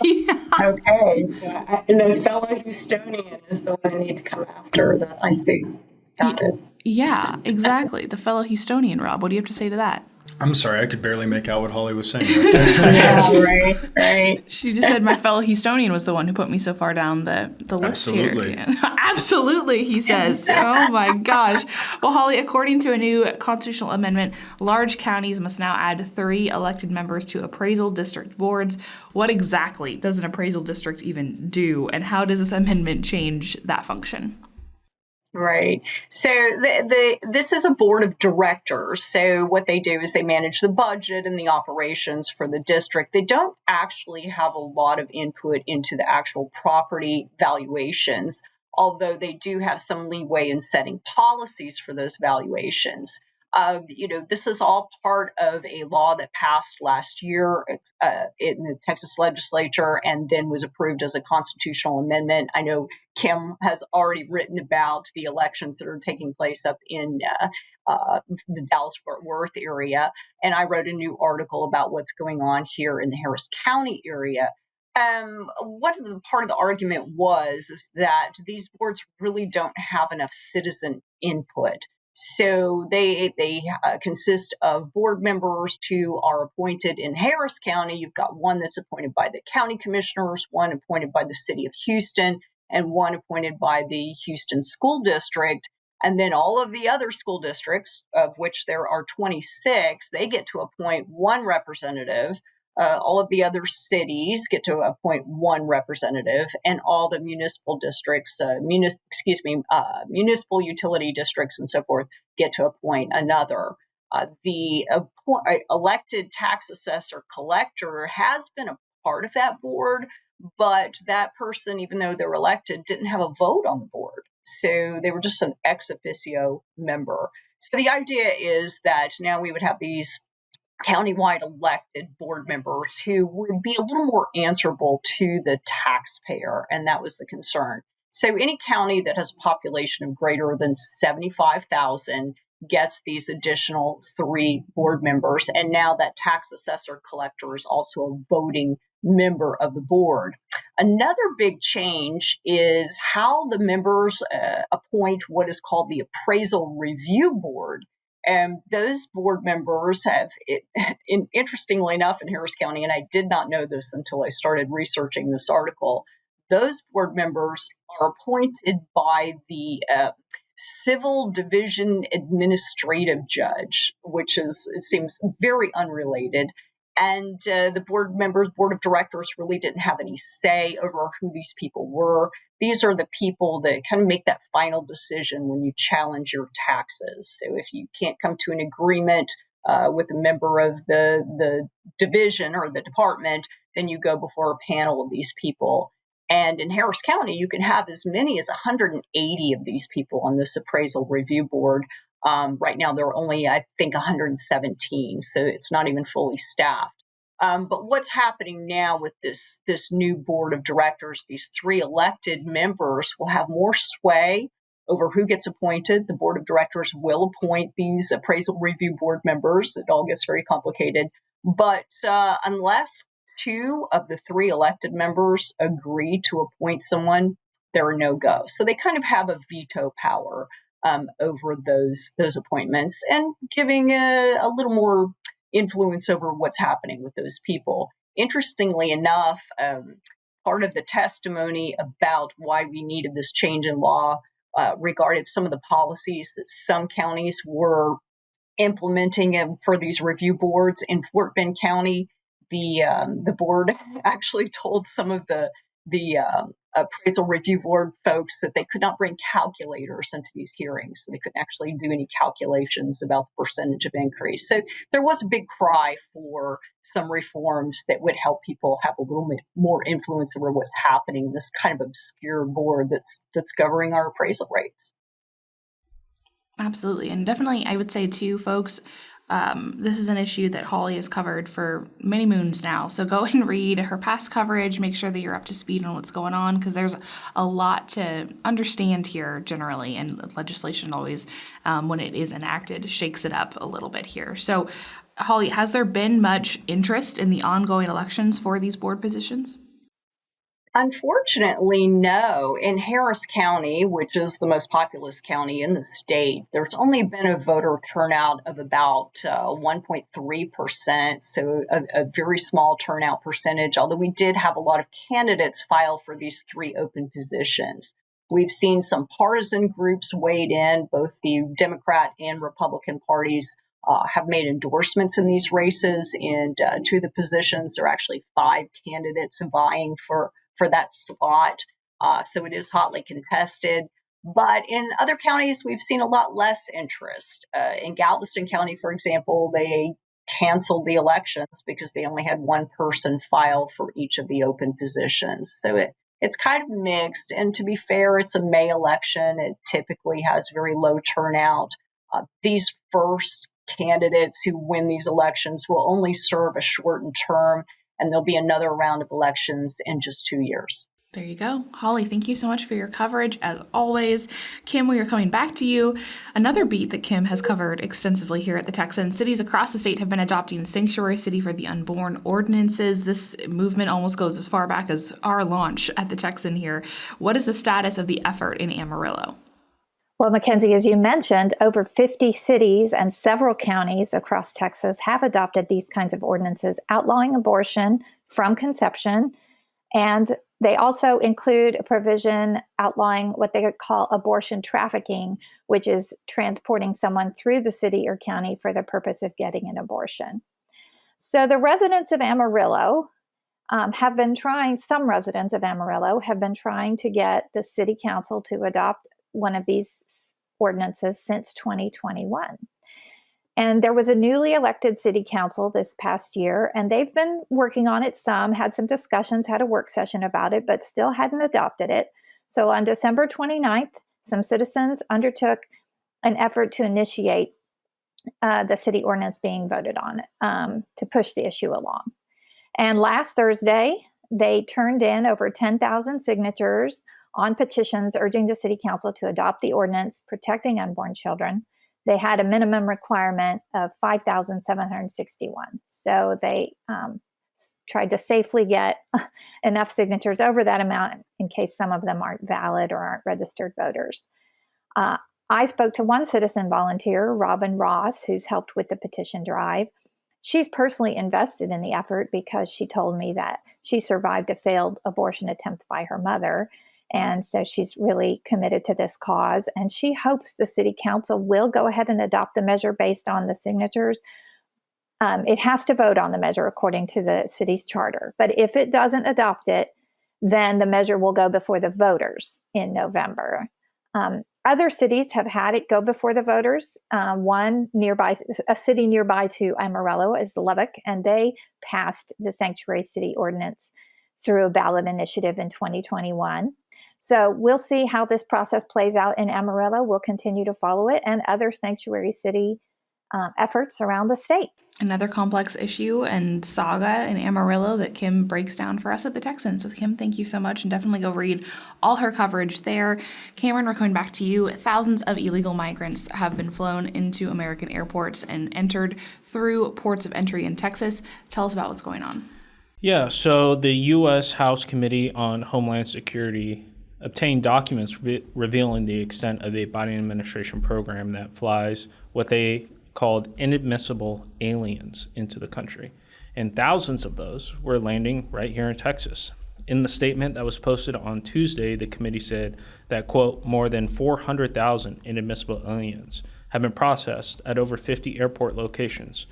Yeah. Okay, so the fellow Houstonian is the one I need to come after that I see. Got it. Yeah, exactly. The fellow Houstonian, Rob. What do you have to say to that? I'm sorry, I could barely make out what Holly was saying. Yeah, right. She just said my fellow Houstonian was the one who put me so far down the list Absolutely. here. Absolutely, he says. Oh my gosh. Well, Holly, according to a new constitutional amendment, large counties must now add 3 elected members to appraisal district boards. What exactly does an appraisal district even do, and how does this amendment change that function? Right. So this is a board of directors. So what they do is they manage the budget and the operations for the district. They don't actually have a lot of input into the actual property valuations, although they do have some leeway in setting policies for those valuations. This is all part of a law that passed last year in the Texas legislature and then was approved as a constitutional amendment. I know Kim has already written about the elections that are taking place up in the Dallas-Fort Worth area, and I wrote a new article about what's going on here in the Harris County area. Part of the argument is that these boards really don't have enough citizen input. So they consist of board members who are appointed in Harris County. You've got one that's appointed by the county commissioners, one appointed by the city of Houston, and one appointed by the Houston School District. And then all of the other school districts, of which there are 26, they get to appoint one representative. All of the other cities get to appoint one representative, and all the municipal districts, municipal utility districts and so forth, get to appoint another. The elected tax assessor collector has been a part of that board, but that person, even though they're elected, didn't have a vote on the board. So they were just an ex officio member. So the idea is that now we would have these countywide elected board members who would be a little more answerable to the taxpayer, and that was the concern. So any county that has a population of greater than 75,000 gets these additional 3 board members, and now that tax assessor collector is also a voting member of the board. Another big change is how the members appoint what is called the appraisal review board. And those board members interestingly enough, in Harris County, and I did not know this until I started researching this article, those board members are appointed by the Civil Division Administrative Judge, it seems very unrelated. And the board of directors really didn't have any say over who these people were. These are the people that kind of make that final decision when you challenge your taxes. So if you can't come to an agreement with a member of the division or the department, then you go before a panel of these people. And in Harris County, you can have as many as 180 of these people on this appraisal review board. Right now, there are only, I think, 117, so it's not even fully staffed. But what's happening now with this new board of directors, these 3 elected members will have more sway over who gets appointed. The board of directors will appoint these appraisal review board members. It all gets very complicated. But unless 2 of the 3 elected members agree to appoint someone, there are no go. So they kind of have a veto power over those appointments, and giving a little more influence over what's happening with those people. Interestingly enough, part of the testimony about why we needed this change in law regarded some of the policies that some counties were implementing for these review boards. In Fort Bend County, the board actually told some of the appraisal review board folks that they could not bring calculators into these hearings. So they couldn't actually do any calculations about the percentage of increase. So there was a big cry for some reforms that would help people have a little bit more influence over what's happening in this kind of obscure board that's governing our appraisal rates. Absolutely. And definitely, I would say too, folks, this is an issue that Holly has covered for many moons now. So go and read her past coverage, make sure that you're up to speed on what's going on, because there's a lot to understand here generally, and legislation always, when it is enacted, shakes it up a little bit here. So Holly, has there been much interest in the ongoing elections for these board positions? Unfortunately, no. In Harris County, which is the most populous county in the state, there's only been a voter turnout of about 1.3%, so a very small turnout percentage, although we did have a lot of candidates file for these 3 open positions. We've seen some partisan groups weighed in. Both the Democrat and Republican parties have made endorsements in these races, and to the positions, there are actually 5 candidates vying for that slot. So it is hotly contested. But in other counties, we've seen a lot less interest. In Galveston County, for example, they canceled the elections because they only had 1 person file for each of the open positions. So it's kind of mixed. And to be fair, it's a May election. It typically has very low turnout. These first candidates who win these elections will only serve a shortened term, and there'll be another round of elections in just 2 years. There you go. Holly, thank you so much for your coverage, as always. Kim, we are coming back to you. Another beat that Kim has covered extensively here at the Texan. Cities across the state have been adopting sanctuary city for the unborn ordinances. This movement almost goes as far back as our launch at the Texan here. What is the status of the effort in Amarillo? Well, Mackenzie, as you mentioned, over 50 cities and several counties across Texas have adopted these kinds of ordinances outlawing abortion from conception. And they also include a provision outlawing what they call abortion trafficking, which is transporting someone through the city or county for the purpose of getting an abortion. So the residents of Amarillo some residents of Amarillo have been trying to get the city council to adopt one of these ordinances since 2021. And there was a newly elected city council this past year, and they've been working on it some, had some discussions, had a work session about it, but still hadn't adopted it. So on December 29th, some citizens undertook an effort to initiate the city ordinance being voted on to push the issue along. And last Thursday, they turned in over 10,000 signatures on petitions urging the city council to adopt the ordinance protecting unborn children. They had a minimum requirement of 5,761. So they tried to safely get enough signatures over that amount in case some of them aren't valid or aren't registered voters. I spoke to one citizen volunteer, Robin Ross, who's helped with the petition drive. She's personally invested in the effort because she told me that she survived a failed abortion attempt by her mother. And so she's really committed to this cause. And she hopes the city council will go ahead and adopt the measure based on the signatures. It has to vote on the measure according to the city's charter. But if it doesn't adopt it, then the measure will go before the voters in November. Other cities have had it go before the voters. A city nearby to Amarillo is Lubbock, and they passed the sanctuary city ordinance through a ballot initiative in 2021. So we'll see how this process plays out in Amarillo. We'll continue to follow it and other sanctuary city efforts around the state. Another complex issue and saga in Amarillo that Kim breaks down for us at the Texan. So Kim, thank you so much, and definitely go read all her coverage there. Cameron, we're coming back to you. Thousands of illegal migrants have been flown into American airports and entered through ports of entry in Texas. Tell us about what's going on. Yeah, so the U.S. House Committee on Homeland Security obtained documents revealing the extent of a Biden administration program that flies what they called inadmissible aliens into the country. And thousands of those were landing right here in Texas. In the statement that was posted on Tuesday, the committee said that, quote, more than 400,000 inadmissible aliens have been processed at over 50 airport locations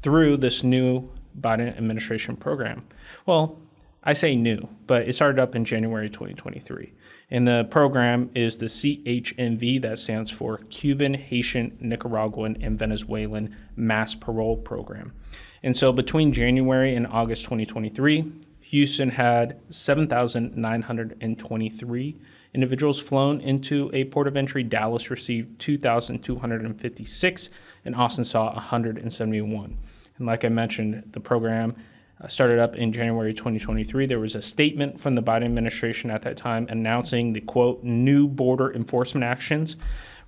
through this new Biden administration program. Well, I say new, but it started up in January 2023. And the program is the CHMV, that stands for Cuban, Haitian, Nicaraguan, and Venezuelan Mass Parole Program. And so between January and August 2023, Houston had 7,923 individuals flown into a port of entry. Dallas received 2,256, and Austin saw 171. And like I mentioned, the program started up in January 2023. There was a statement from the Biden administration at that time announcing the, quote, new border enforcement actions,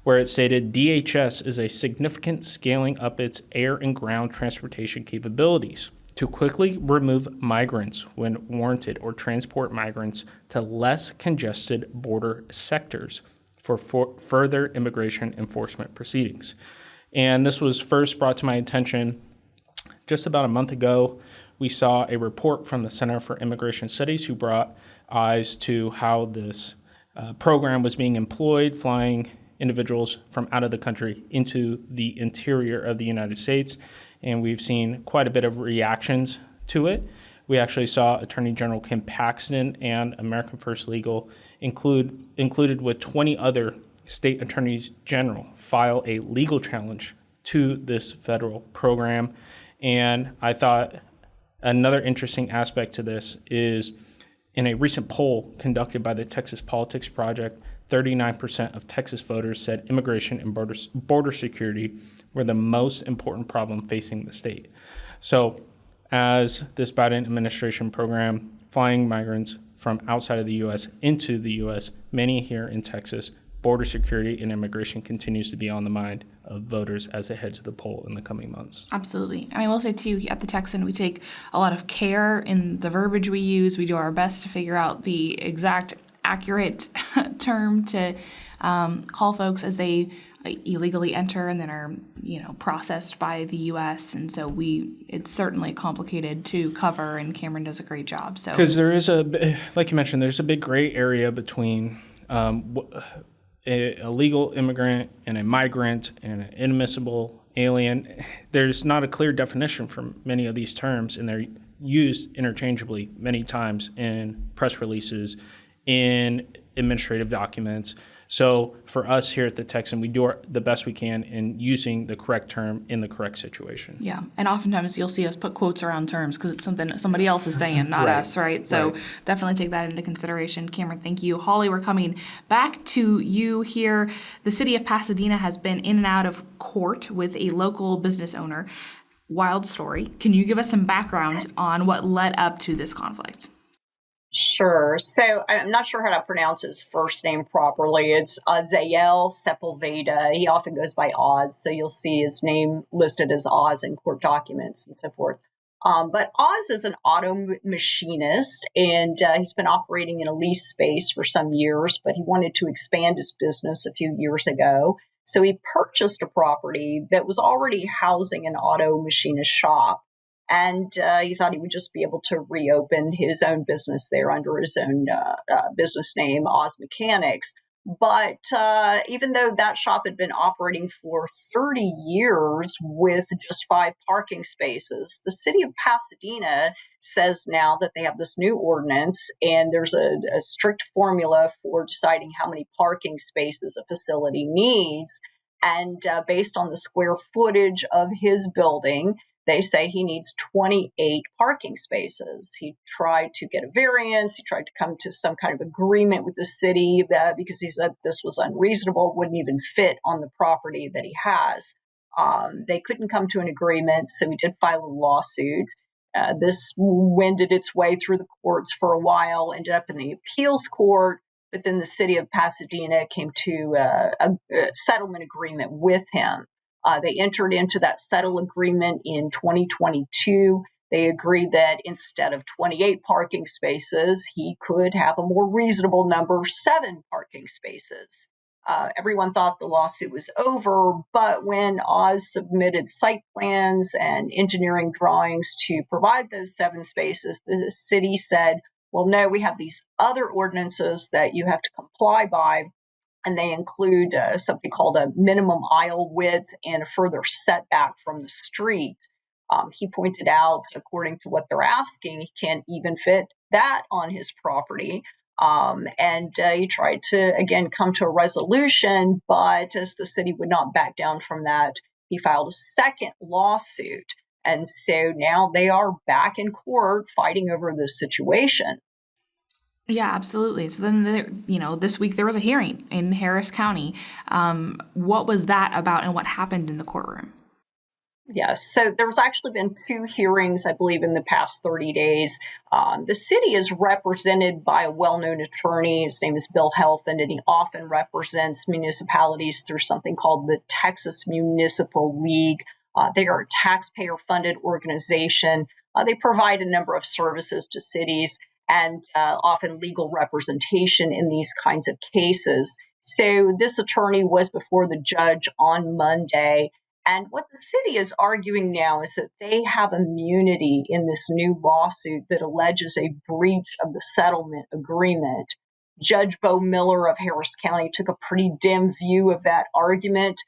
where it stated DHS is a significant scaling up its air and ground transportation capabilities to quickly remove migrants when warranted or transport migrants to less congested border sectors for further immigration enforcement proceedings. And this was first brought to my attention just about a month ago. We saw a report from the Center for Immigration Studies who brought eyes to how this program was being employed, flying individuals from out of the country into the interior of the United States. And we've seen quite a bit of reactions to it. We actually saw Attorney General Kim Paxton and American First Legal included with 20 other state attorneys general file a legal challenge to this federal program. And I thought another interesting aspect to this is in a recent poll conducted by the Texas Politics Project, 39% of Texas voters said immigration and border security were the most important problem facing the state. So as this Biden administration program, flying migrants from outside of the U.S. into the U.S., many here in Texas, border security and immigration continues to be on the mind of voters as they head to the poll in the coming months. Absolutely. And I will say, too, at the Texan, we take a lot of care in the verbiage we use. We do our best to figure out the exact accurate term to call folks as they illegally enter and then are, processed by the U.S. And so it's certainly complicated to cover, and Cameron does a great job. So because there is like you mentioned, there's a big gray area between a legal immigrant and a migrant and an inadmissible alien. There's not a clear definition for many of these terms, and they're used interchangeably many times in press releases, in administrative documents. So for us here at the Texan, we do the best we can in using the correct term in the correct situation. Yeah, and oftentimes you'll see us put quotes around terms because it's something somebody else is saying, not us, right? So definitely take that into consideration. Cameron, thank you. Holly, we're coming back to you here. The city of Pasadena has been in and out of court with a local business owner. Wild story. Can you give us some background on what led up to this conflict? Sure. So I'm not sure how to pronounce his first name properly. It's Azael Sepulveda. He often goes by Oz, so you'll see his name listed as Oz in court documents and so forth. But Oz is an auto machinist, and he's been operating in a lease space for some years, but he wanted to expand his business a few years ago. So he purchased a property that was already housing an auto machinist shop. And he thought he would just be able to reopen his own business there under his own business name, Oz Mechanics. But even though that shop had been operating for 30 years with just 5 parking spaces, the city of Pasadena says now that they have this new ordinance, and there's a strict formula for deciding how many parking spaces a facility needs. And based on the square footage of his building, they say he needs 28 parking spaces. He tried to get a variance. He tried to come to some kind of agreement with the city because he said this was unreasonable, wouldn't even fit on the property that he has. They couldn't come to an agreement, so he did file a lawsuit. This wended its way through the courts for a while, ended up in the appeals court, but then the city of Pasadena came to a settlement agreement with him. They entered into that settle agreement in 2022. They agreed that instead of 28 parking spaces, he could have a more reasonable number, 7 parking spaces. Everyone thought the lawsuit was over, but when Oz submitted site plans and engineering drawings to provide those 7 spaces, the city said, well, no, we have these other ordinances that you have to comply by. And they include something called a minimum aisle width and a further setback from the street. He pointed out, according to what they're asking, he can't even fit that on his property. And he tried to, again, come to a resolution, but as the city would not back down from that, he filed a second lawsuit. And so now they are back in court fighting over this situation. Yeah, absolutely. So then, this week there was a hearing in Harris County. What was that about, and what happened in the courtroom? Yes, so there's actually been 2 hearings, I believe, in the past 30 days. The city is represented by a well-known attorney. His name is Bill Helfand, and he often represents municipalities through something called the Texas Municipal League. They are a taxpayer-funded organization. They provide a number of services to cities and often legal representation in these kinds of cases. So this attorney was before the judge on Monday. And what the city is arguing now is that they have immunity in this new lawsuit that alleges a breach of the settlement agreement. Judge Bo Miller of Harris County took a pretty dim view of that argument.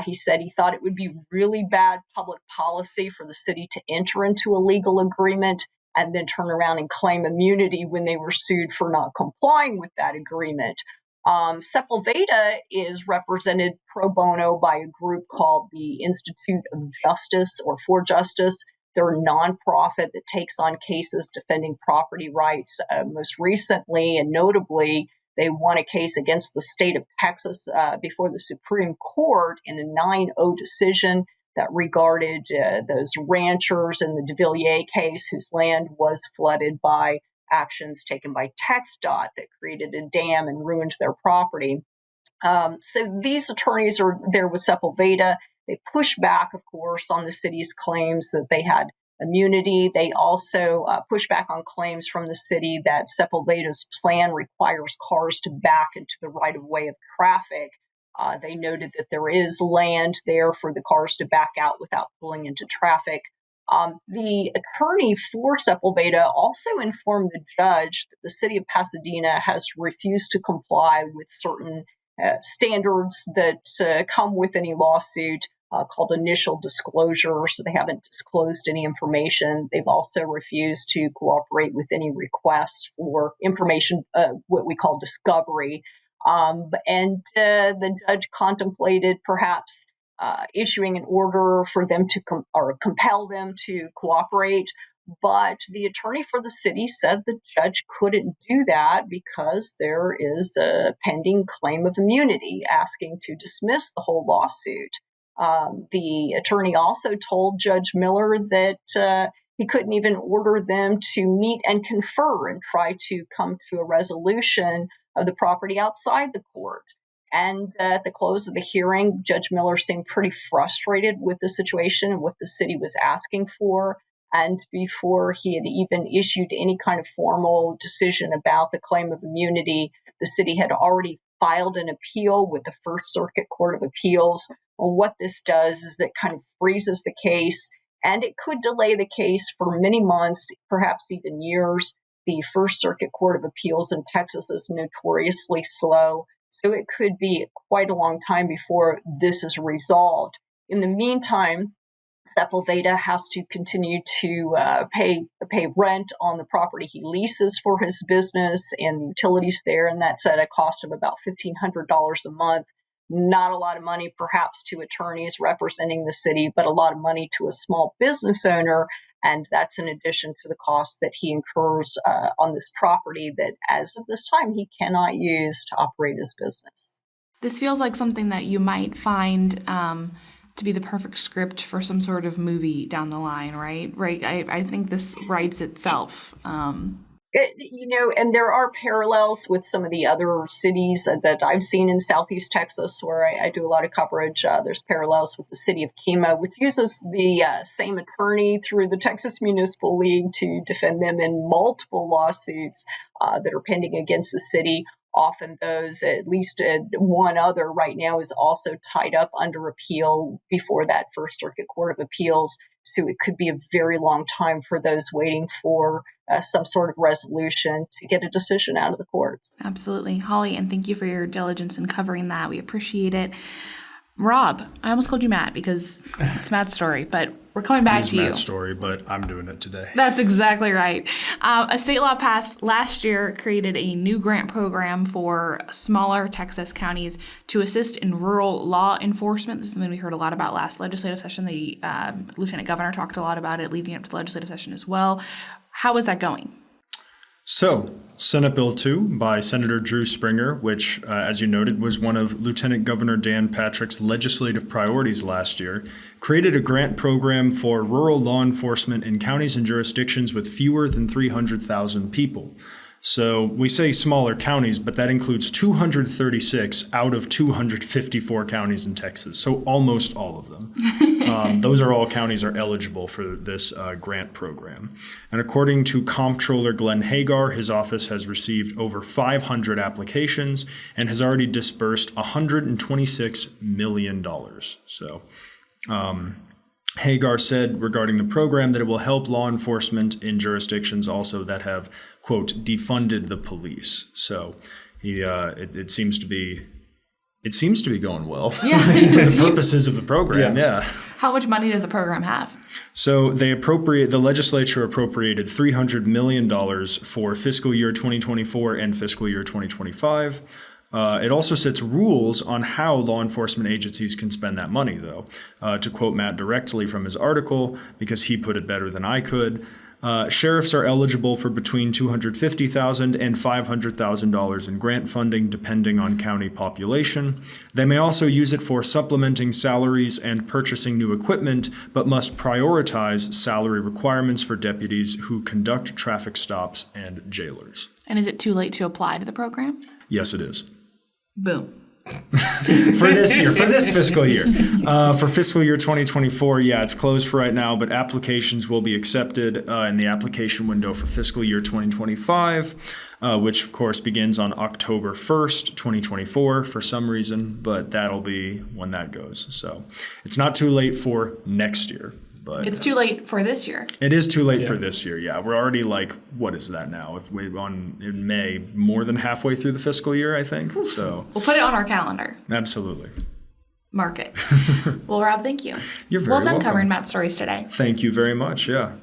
He said he thought it would be really bad public policy for the city to enter into a legal agreement and then turn around and claim immunity when they were sued for not complying with that agreement. Sepulveda is represented pro bono by a group called the Institute of Justice or For Justice. They're a nonprofit that takes on cases defending property rights. Most recently and notably, they won a case against the state of Texas before the Supreme Court in a 9-0 decision that regarded those ranchers in the DeVilliers case whose land was flooded by actions taken by TxDOT that created a dam and ruined their property. So these attorneys are there with Sepulveda. They push back, of course, on the city's claims that they had immunity. They also push back on claims from the city that Sepulveda's plan requires cars to back into the right-of-way of traffic. They noted that there is land there for the cars to back out without pulling into traffic. The attorney for Sepulveda also informed the judge that the city of Pasadena has refused to comply with certain standards that come with any lawsuit called initial disclosure. So they haven't disclosed any information. They've also refused to cooperate with any requests for information, what we call discovery. And the judge contemplated perhaps issuing an order for them to compel them to cooperate. But the attorney for the city said the judge couldn't do that because there is a pending claim of immunity asking to dismiss the whole lawsuit. The attorney also told Judge Miller that he couldn't even order them to meet and confer and try to come to a resolution of the property outside the court. And at the close of the hearing, Judge Miller seemed pretty frustrated with the situation and what the city was asking for. And before he had even issued any kind of formal decision about the claim of immunity, the city had already filed an appeal with the First Circuit Court of Appeals. Well, what this does is it kind of freezes the case, and it could delay the case for many months, perhaps even years. The First Circuit Court of Appeals in Texas is notoriously slow. So it could be quite a long time before this is resolved. In the meantime, Sepulveda has to continue to pay rent on the property he leases for his business and the utilities there, and that's at a cost of about $1,500 a month. Not a lot of money, perhaps, to attorneys representing the city, but a lot of money to a small business owner, and that's in addition to the cost that he incurs on this property that, as of this time, he cannot use to operate his business. This feels like something that you might find to be the perfect script for some sort of movie down the line, right? Right. I think this writes itself. And there are parallels with some of the other cities that I've seen in Southeast Texas, where I do a lot of coverage. There's parallels with the city of Kemah, which uses the same attorney through the Texas Municipal League to defend them in multiple lawsuits that are pending against the city. Often those, at least one other right now, is also tied up under appeal before that First Circuit Court of Appeals. So it could be a very long time for those waiting for some sort of resolution to get a decision out of the court. Absolutely. Holly, and thank you for your diligence in covering that. We appreciate it. Rob, I almost called you Matt because it's Matt's story, but we're coming back to you. It's Matt's story, but I'm doing it today. That's exactly right. A state law passed last year created a new grant program for smaller Texas counties to assist in rural law enforcement. This is something we heard a lot about last legislative session. The lieutenant governor talked a lot about it leading up to the legislative session as well. How is that going? So, Senate Bill 2 by Senator Drew Springer, which, as you noted, was one of Lieutenant Governor Dan Patrick's legislative priorities last year, created a grant program for rural law enforcement in counties and jurisdictions with fewer than 300,000 people. So we say smaller counties, but that includes 236 out of 254 counties in Texas. So almost all of them. Those are all counties are eligible for this grant program. And according to Comptroller Glenn Hagar, his office has received over 500 applications and has already dispersed $126 million. So Hagar said regarding the program that it will help law enforcement in jurisdictions also that have, quote, defunded the police. So it seems to be going well. Yeah. For the purposes of the program, yeah. How much money does the program have? So the legislature appropriated $300 million for fiscal year 2024 and fiscal year 2025. It also sets rules on how law enforcement agencies can spend that money, though. To quote Matt directly from his article, because he put it better than I could, sheriffs are eligible for between $250,000 and $500,000 in grant funding, depending on county population. They may also use it for supplementing salaries and purchasing new equipment, but must prioritize salary requirements for deputies who conduct traffic stops and jailers. And is it too late to apply to the program? Yes, it is. Boom. For this fiscal year. For fiscal year 2024, it's closed for right now, but applications will be accepted in the application window for fiscal year 2025, which of course begins on October 1st, 2024 for some reason, but that'll be when that goes. So it's not too late for next year. But it's too late for this year. It is too late for this year, yeah. We're already what is that now? If we're in May, more than halfway through the fiscal year, I think. So we'll put it on our calendar. Absolutely. Mark it. Well, Rob, thank you. You're very welcome. Well done covering Matt's stories today. Thank you very much, yeah.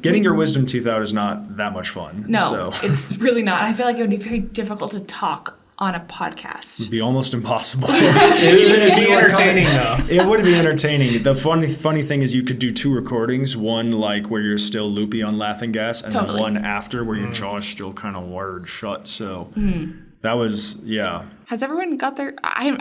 Getting your wisdom teeth out is not that much fun. No, it's really not. I feel like it would be very difficult to talk on a podcast. It would be almost impossible. Even if you were entertaining, though. It would be entertaining. The funny thing is you could do two recordings, one where you're still loopy on laughing gas, and then one after where your jaw is still kind of wired shut. So that was, Has everyone got their... I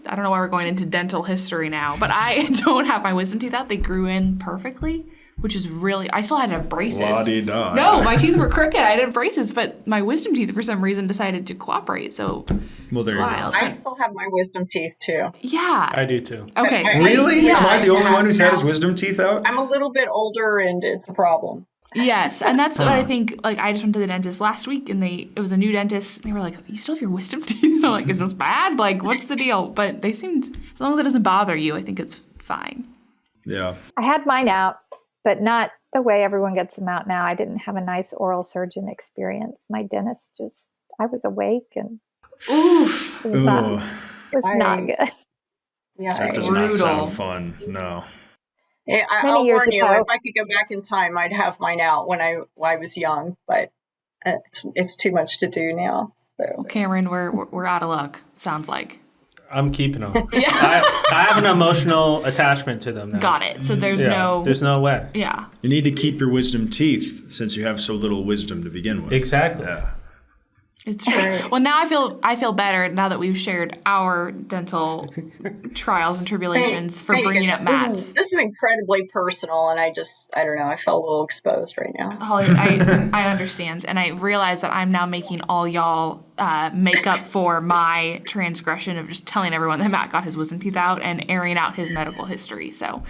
don't know why we're going into dental history now, but I don't have my wisdom teeth out. They grew in perfectly, which is really... I still had to have braces. La-di-da. No, my teeth were crooked. I didn't have braces, but my wisdom teeth, for some reason, decided to cooperate. So, well, there you go. I still have my wisdom teeth, too. Yeah. I do, too. Okay. Really? Yeah. Am I the only one who's had his wisdom teeth out? I'm a little bit older, and it's a problem. Yes, and that's what I think. Like, I just went to the dentist last week, and it was a new dentist. And they were like, "You still have your wisdom teeth?" And I'm like, "Is this bad? Like, what's the deal?" But they seemed, as long as it doesn't bother you, I think it's fine. Yeah. I had mine out, but not the way everyone gets them out now. I didn't have a nice oral surgeon experience. My dentist I was awake and Oof. It was not I- good. Yeah, That does Brutal. not sound fun. No. I'll years warn you, ago. if I could go back in time, I'd have mine out when I was young, but it's too much to do now. So Cameron, we're out of luck. Sounds like. I'm keeping them. Yeah. I have an emotional attachment to them now. Got it. So there's no way. Yeah. You need to keep your wisdom teeth since you have so little wisdom to begin with. Exactly. Yeah. It's true. Well, now I feel better now that we've shared our dental trials and tribulations for bringing up Matt's. This is incredibly personal, and I don't know. I feel a little exposed right now. Holly, I understand, and I realize that I'm now making all y'all make up for my transgression of just telling everyone that Matt got his wisdom teeth out and airing out his medical history. So,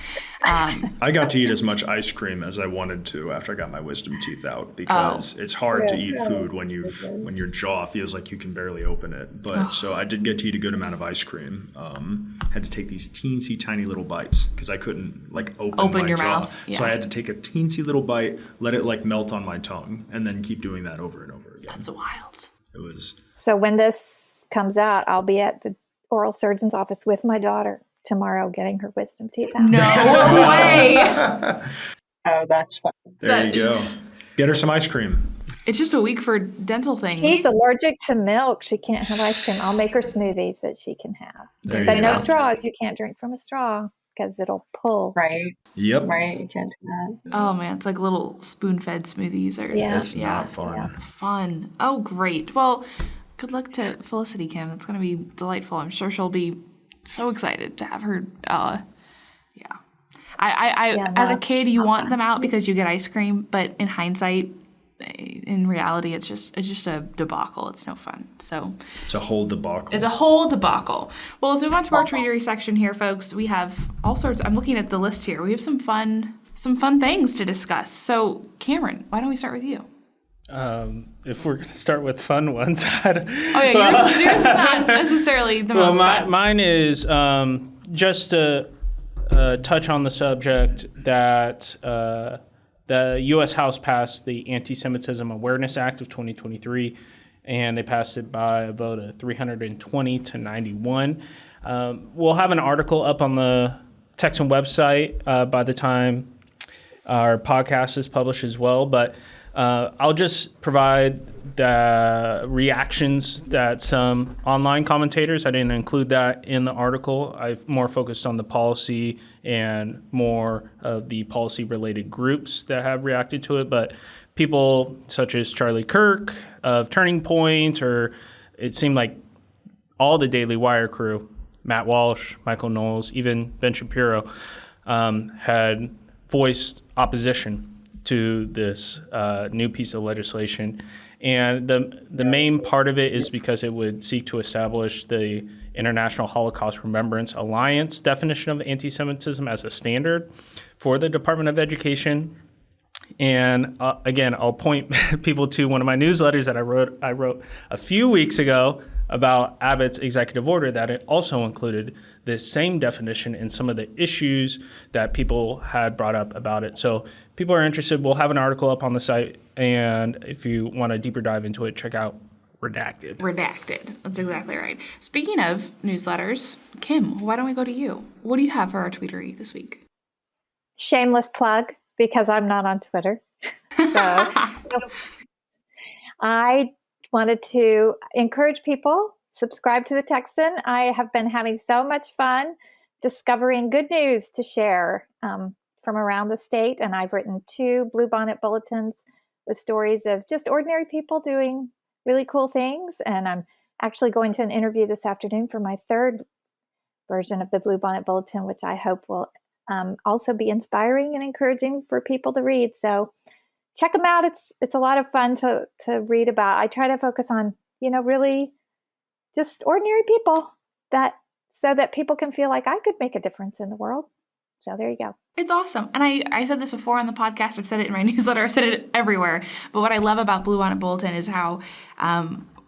I got to eat as much ice cream as I wanted to after I got my wisdom teeth out because it's hard to eat food when your jaw feels like you can barely open it. But so I did get to eat a good amount of ice cream. Had to take these teensy tiny little bites because I couldn't open my your jaw. mouth. Yeah. So I had to take a teensy little bite, let it melt on my tongue, and then keep doing that over and over again. that's wild. It was So when this comes out, I'll be at the oral surgeon's office with my daughter tomorrow getting her wisdom teeth out. No way. Oh, that's fun. there That you go. is- Get her some ice cream. It's just a week for dental things. She's allergic to milk. She can't have ice cream. I'll make her smoothies that she can have. There you But no go. straws. You can't drink from a straw because it'll pull. Right, Yep. right. You can't do that. Oh man, it's like little spoon-fed smoothies or Yeah. It's not fun. fun. Oh great. Well, good luck to Felicity, Kim. It's going to be delightful. I'm sure she'll be so excited to have her. Yeah. As a kid, you want them out because you get ice cream, but in hindsight, in reality, it's just a debacle. It's no fun. So It's a whole debacle. it's a whole debacle. Well, let's move on to our treatery section here, folks. We have all sorts. I'm looking at the list here. We have some fun things to discuss. So, Cameron, why don't we start with you? If we're going to start with fun ones, Yours is not necessarily the most fun. Mine is just to touch on the subject that the U.S. House passed the Anti-Semitism Awareness Act of 2023, and they passed it by a vote of 320 to 91. We'll have an article up on the Texan website by the time our podcast is published as well, but I'll just provide the reactions that some online commentators, I didn't include that in the article. I more focused on the policy and more of the policy-related groups that have reacted to it. But people such as Charlie Kirk of Turning Point, or it seemed like all the Daily Wire crew, Matt Walsh, Michael Knowles, even Ben Shapiro, had voiced opposition to this new piece of legislation. And the main part of it is because it would seek to establish the International Holocaust Remembrance Alliance definition of anti-Semitism as a standard for the Department of Education. And again, I'll point people to one of my newsletters that I wrote a few weeks ago about Abbott's executive order, that it also included this same definition in some of the issues that people had brought up about it. So people are interested. We'll have an article up on the site, and if you want a deeper dive into it, check out Redacted. That's exactly right. Speaking of newsletters, Kim, why don't we go to you? What do you have for our tweetery this week? Shameless plug, because I'm not on Twitter. So I wanted to encourage people, subscribe to the Texan. I have been having so much fun discovering good news to share from around the state. And I've written 2 Bluebonnet bulletins with stories of just ordinary people doing really cool things. And I'm actually going to an interview this afternoon for my 3rd version of the Bluebonnet Bulletin, which I hope will also be inspiring and encouraging for people to read. So check them out. It's a lot of fun to read about. I try to focus on, really just ordinary people so that people can feel like I could make a difference in the world. So there you go. It's awesome. And I said this before on the podcast. I've said it in my newsletter. I've said it everywhere. But what I love about Bluebonnet Bulletin is how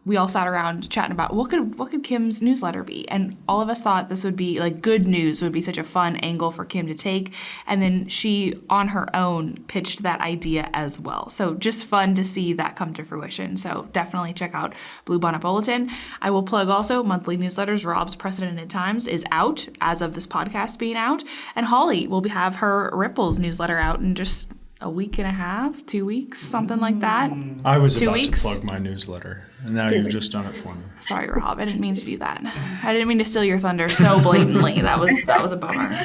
we all sat around chatting about what could Kim's newsletter be, and all of us thought this would be like good news would be such a fun angle for Kim to take, and then she on her own pitched that idea as well. So just fun to see that come to fruition. So definitely check out Blue Bonnet Bulletin. I will plug also monthly newsletters. Rob's Precedented Times is out as of this podcast being out, and Holly will have her Ripples newsletter out in just a week and a half, 2 weeks, something like that. I was 2 about weeks. to plug my newsletter, and now you've just done it for me. Sorry, Rob. I didn't mean to do that. I didn't mean to steal your thunder so blatantly. That was a bummer.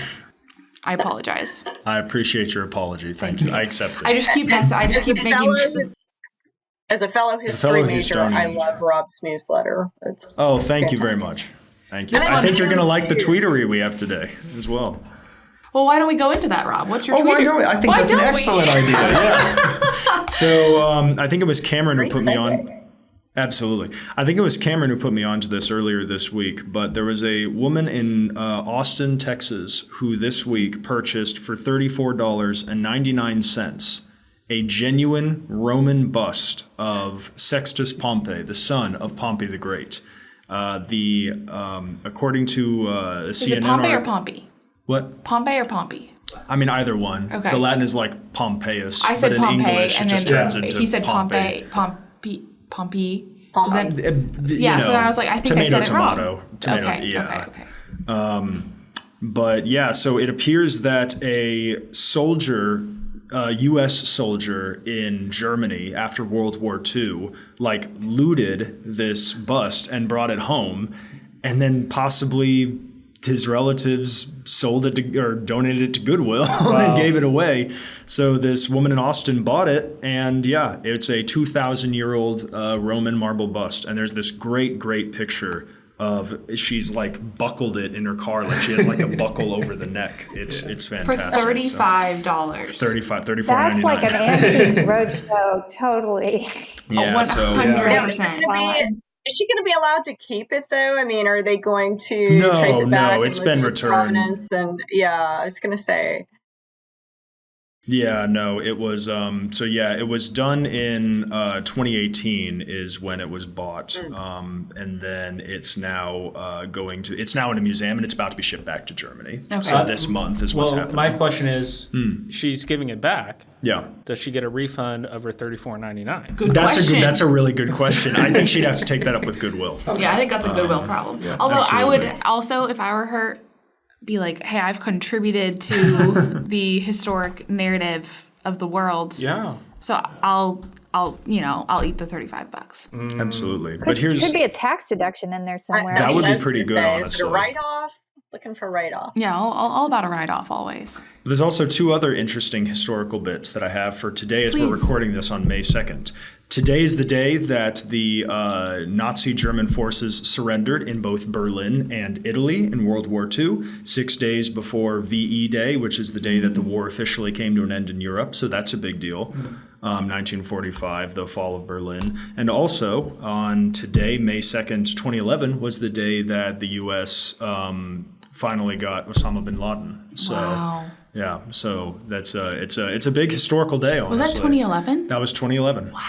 I apologize. I appreciate your apology. Thank you. I accept it. I just keep making. As a fellow history major, historian. I love Rob's newsletter. Thank you very much. Thank you. I think you're going to like the tweetery we have today as well. Well, why don't we go into that, Rob? What's your tweet? I think that's an excellent idea. Yeah. So I think it was Cameron who put me on. Absolutely. I think it was Cameron who put me on to this earlier this week, but there was a woman in Austin, Texas, who this week purchased for $34.99 a genuine Roman bust of Sextus Pompey, the son of Pompey the Great. According to CNN, is it Pompey or Pompey? What? Pompey or Pompey? I mean, either one. Okay. The Latin is like Pompeius, I said but in Pompey, English it and just then turns into he said Pompey. Pompey. So then, So then I was like, I think I said it wrong. Tomato, okay, yeah. Okay. But yeah, so it appears that a soldier, U.S. soldier in Germany after World War II, like looted this bust and brought it home, and then possibly his relatives sold it or donated it to Goodwill and gave it away. So this woman in Austin bought it, and yeah, it's a 2,000-year-old Roman marble bust. And there's this great picture of she's like buckled it in her car, like she has like a buckle over the neck. It's fantastic. For $35. $34.99. That's like an Antiques Roadshow, totally. Yeah, 100%. Is she going to be allowed to keep it though? I mean, are they going to trace it back? No, it's been returned. And I was going to say. Yeah, no, it was. It was done in 2018 is when it was bought, and then it's now it's now in a museum and it's about to be shipped back to Germany. Okay. So this month is what's happening. My question is, she's giving it back. Yeah. Does she get a refund of her $34.99? That's a really good question. I think she'd have to take that up with Goodwill. Yeah, I think that's a Goodwill problem. Yeah, although absolutely. I would also, if I were her, be like, hey, I've contributed to the historic narrative of the world. Yeah. So I'll eat the $35. Absolutely. Could be a tax deduction in there somewhere. That would be pretty good, honestly. Is it a write-off? Looking for write-off. Yeah, all about a write-off always. There's also two other interesting historical bits that I have for today as we're recording this on May 2nd. Today is the day that the Nazi German forces surrendered in both Berlin and Italy in World War II, 6 days before VE Day, which is the day that the war officially came to an end in Europe. So that's a big deal. 1945, the fall of Berlin. And also on today, May 2nd, 2011, was the day that the U.S. Finally got Osama bin Laden. So, wow. Yeah, so it's a big historical day, honestly. Was that 2011? That was 2011. Wow.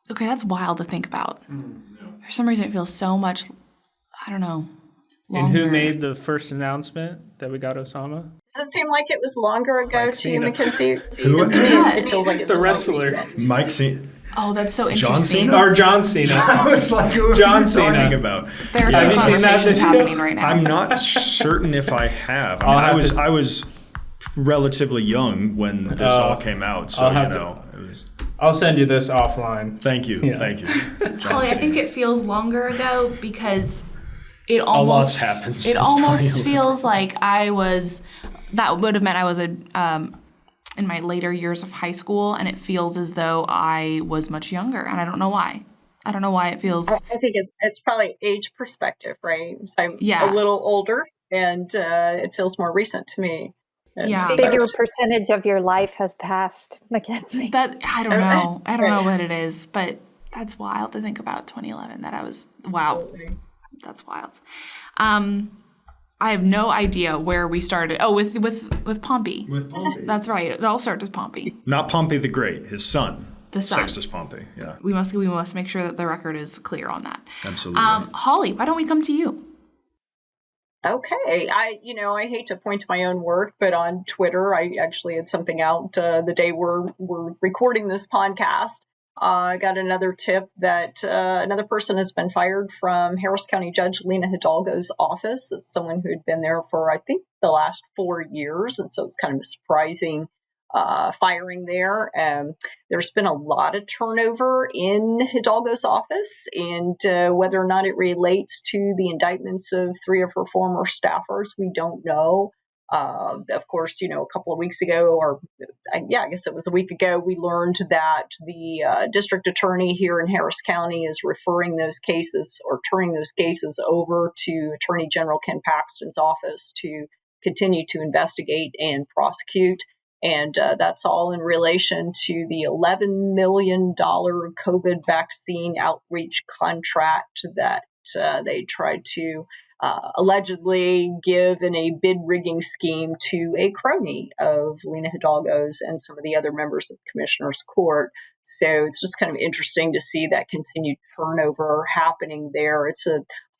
Okay, that's wild to think about. For some reason, it feels so much, I don't know, longer. And who made the first announcement that we got Osama? Does it seem like it was longer ago to you, Mackenzie? Who? It feels like it's the wrestler. Mike Cena. Oh, that's so John interesting. Cena? Or John Cena. I was like, who John are you Cena. talking about? There are two conversations happening right now. I'm not certain if I have. I was relatively young when this all came out, so I'll send you this offline. Thank you. Yeah. Thank you. Holly, I think it feels longer ago because it a lot's almost happened. It almost feels like that would have meant I was in my later years of high school, and it feels as though I was much younger, and I don't know why. I don't know why it feels. I think it's probably age perspective, right? I'm a little older, and it feels more recent to me. Yeah, bigger percentage of your life has passed, Mackenzie. That I don't know. I don't know what it is, but that's wild to think about. 2011. Wow, that's wild. I have no idea where we started. Oh, with Pompey. With Pompey. That's right. It all starts with Pompey. Not Pompey the Great, his son. the sun. Sextus Pompey, yeah. We must make sure that the record is clear on that. Absolutely. Holly, why don't we come to you? Okay. I hate to point to my own work, but on Twitter, I actually had something out the day we're recording this podcast. I got another tip that another person has been fired from Harris County Judge Lena Hidalgo's office. It's someone who had been there for, I think, the last 4 years. And so it's kind of a surprising firing there. There's been a lot of turnover in Hidalgo's office, and whether or not it relates to the indictments of 3 of her former staffers, we don't know. Of course, a couple of weeks ago, or I guess it was a week ago, we learned that the district attorney here in Harris County is referring those cases or turning those cases over to Attorney General Ken Paxton's office to continue to investigate and prosecute. And that's all in relation to the $11 million COVID vaccine outreach contract that they tried to allegedly give in a bid rigging scheme to a crony of Lena Hidalgo's and some of the other members of the Commissioner's Court. So it's just kind of interesting to see that continued turnover happening there. It's a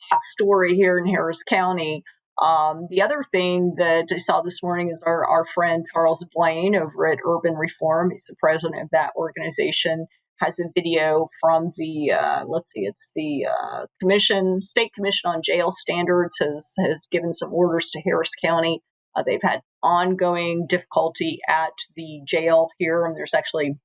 hot story here in Harris County. The other thing that I saw this morning is our friend Charles Blaine over at Urban Reform. He's the president of that organization. Has a video from the State Commission on Jail Standards has given some orders to Harris County. They've had ongoing difficulty at the jail here, and there's actually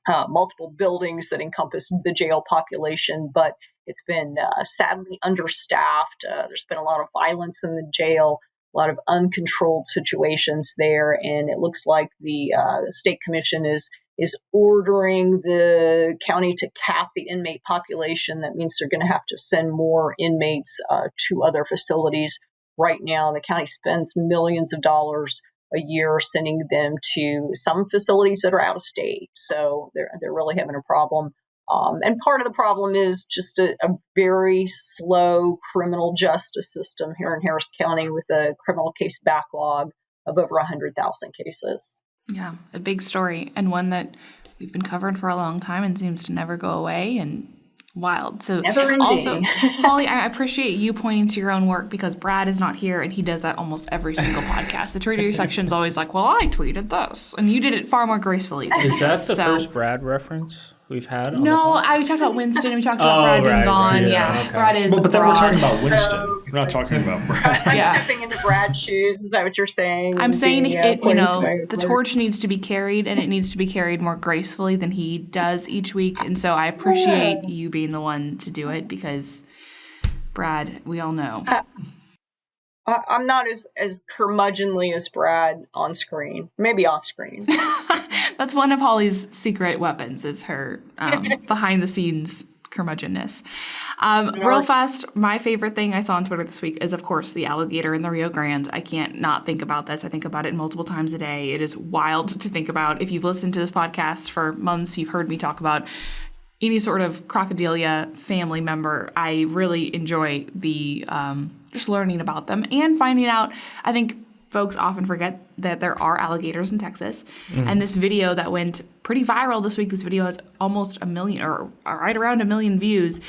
multiple buildings that encompass the jail population, but it's been sadly understaffed. There's been a lot of violence in the jail, a lot of uncontrolled situations there, and it looks like the State Commission is ordering the county to cap the inmate population. That means they're going to have to send more inmates to other facilities. Right now, the county spends millions of dollars a year sending them to some facilities that are out of state. So they're really having a problem. And part of the problem is just a very slow criminal justice system here in Harris County with a criminal case backlog of over 100,000 cases. Yeah, a big story, and one that we've been covering for a long time and seems to never go away, and wild. So also, Holly, I appreciate you pointing to your own work, because Brad is not here and he does that almost every single podcast. The Tweeter section is always like, well, I tweeted this, and you did it far more gracefully. Is that the first Brad reference we've had? No, we talked about Winston. We talked about Brad being gone. Right, yeah, okay. Brad is. But then we're talking about Winston. We're not talking about Brad. I'm stepping into Brad's shoes. Is that what you're saying? I'm saying the torch needs to be carried, and it needs to be carried more gracefully than he does each week. And so I appreciate you being the one to do it, because Brad, we all know. I'm not as curmudgeonly as Brad on screen, maybe off screen. That's one of Holly's secret weapons, is her behind the scenes curmudgeonness. Real fast, my favorite thing I saw on Twitter this week is, of course, the alligator in the Rio Grande. I can't not think about this. I think about it multiple times a day. It is wild to think about. If you've listened to this podcast for months, you've heard me talk about any sort of crocodilia family member. I really enjoy the just learning about them and finding out. I think folks often forget that there are alligators in Texas. And this video that went pretty viral this week, this video has almost 1 million, or right around 1 million views.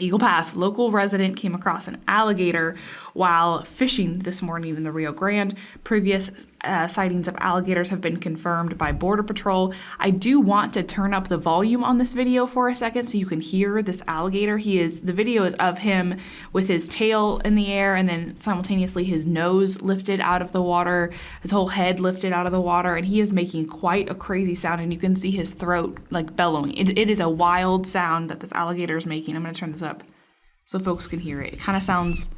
Eagle Pass, local resident came across an alligator while fishing this morning in the Rio Grande. Previous sightings of alligators have been confirmed by Border Patrol. I do want to turn up the volume on this video for a second so you can hear this alligator. The video is of him with his tail in the air, and then simultaneously his nose lifted out of the water, his whole head lifted out of the water, and he is making quite a crazy sound, and you can see his throat like bellowing. It is a wild sound that this alligator is making. I'm going to turn this up so folks can hear it. It kind of sounds...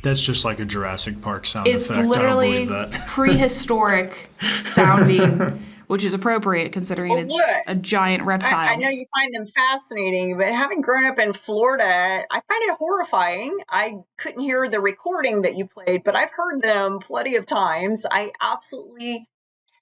That's just like a Jurassic Park sound it's effect. literally I don't believe that. prehistoric sounding, which is appropriate considering it's a giant reptile. I know you find them fascinating, but having grown up in Florida, I find it horrifying. I couldn't hear the recording that you played, but I've heard them plenty of times. I absolutely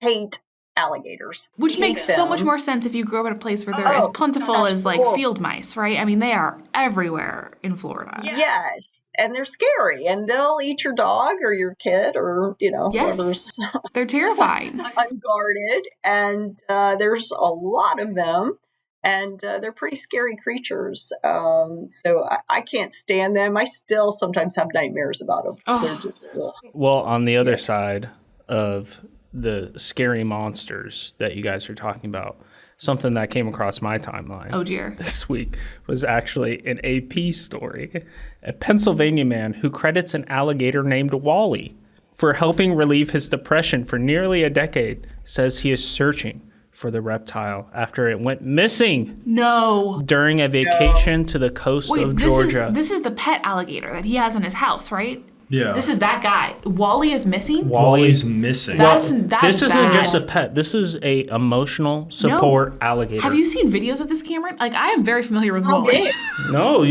hate alligators. Which Hate makes so them. much more sense if you grow up in a place where they're as plentiful gosh, as like horrible. field mice, right? I mean, they are everywhere in Florida. Yes, and they're scary, and they'll eat your dog or your kid or, Yes. whoever's They're terrifying. unguarded, and there's a lot of them, and they're pretty scary creatures. So I can't stand them. I still sometimes have nightmares about them. Oh. They're just, Well, on the other side of the scary monsters that you guys are talking about, something that came across my timeline Oh dear. this week was actually an AP story. A Pennsylvania man who credits an alligator named Wally for helping relieve his depression for nearly a decade says he is searching for the reptile after it went missing No. during a vacation to the coast of Georgia. This is the pet alligator that he has in his house, right? Yeah. This is that guy. Wally is missing? Wally's missing. That's This isn't bad. just a pet. This is a emotional support alligator. Have you seen videos of this, Cameron? Like, I am very familiar with how Wally. big? No.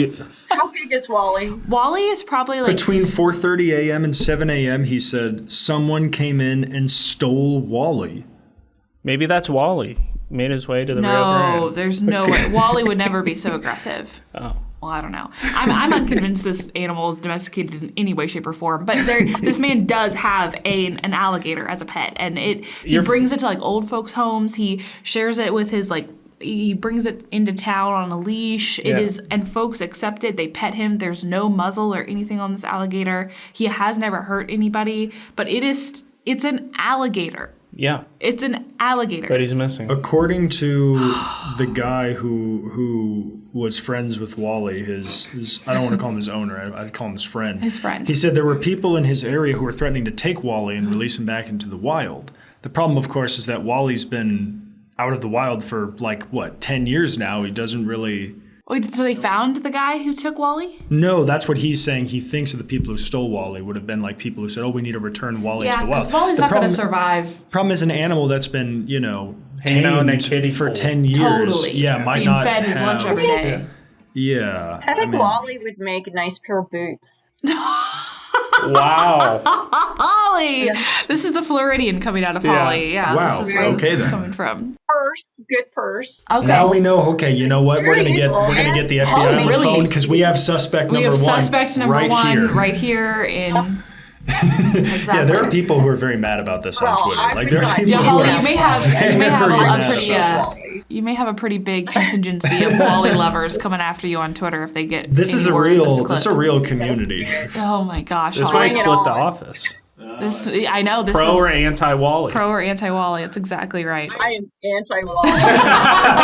How big is Wally? Wally is probably like Between 4:30 a.m. and 7 a.m., he said someone came in and stole Wally. Maybe that's Wally. Made his way to the Rio no. Grande. There's no way. Wally would never be so aggressive. Oh. Well, I don't know. I'm unconvinced this animal is domesticated in any way, shape, or form. But this man does have an alligator as a pet, and he brings it to like old folks' homes. He shares it with his he brings it into town on a leash. It is, and folks accept it. They pet him. There's no muzzle or anything on this alligator. He has never hurt anybody, but it's an alligator. Yeah. It's an alligator. But he's missing. According to the guy who was friends with Wally, his I don't want to call him his owner, I'd call him his friend. His friend. He said there were people in his area who were threatening to take Wally and release him back into the wild. The problem, of course, is that Wally's been out of the wild for 10 years now. He doesn't really... Wait, so they found the guy who took Wally? No, that's what he's saying. He thinks the people who stole Wally would have been like people who said, "Oh, we need to return Wally to Yeah, the wild." because Wally's not going to survive. Problem is, an animal that's been, Hanging out in a tamed kiddie for pool. 10 years, Totally. might Being not fed his lunch have- every day. Yeah, I think Wally would make a nice pair of boots. Wow. Holly! This is the Floridian coming out of Holly. Yeah, Wow. this is where Okay, this is then. coming from. Good purse. Okay. Now we know. Okay, you know what? We're gonna get the FBI Oh, on the really? phone because we have suspect We number have one. suspect number right one here. right here in... Exactly. Yeah, there are people who are very mad about this on Twitter. I Like there are think people Yeah, who Holly, are you may have very a mad about pretty big contingency of Wally lovers coming after you on Twitter if they get This any is a word of real. this This is a clip. real community. Oh my gosh, This Holly. might split the office. I know this Pro is or anti-Wally? pro or anti-Wally. That's exactly right. I am anti-Wally.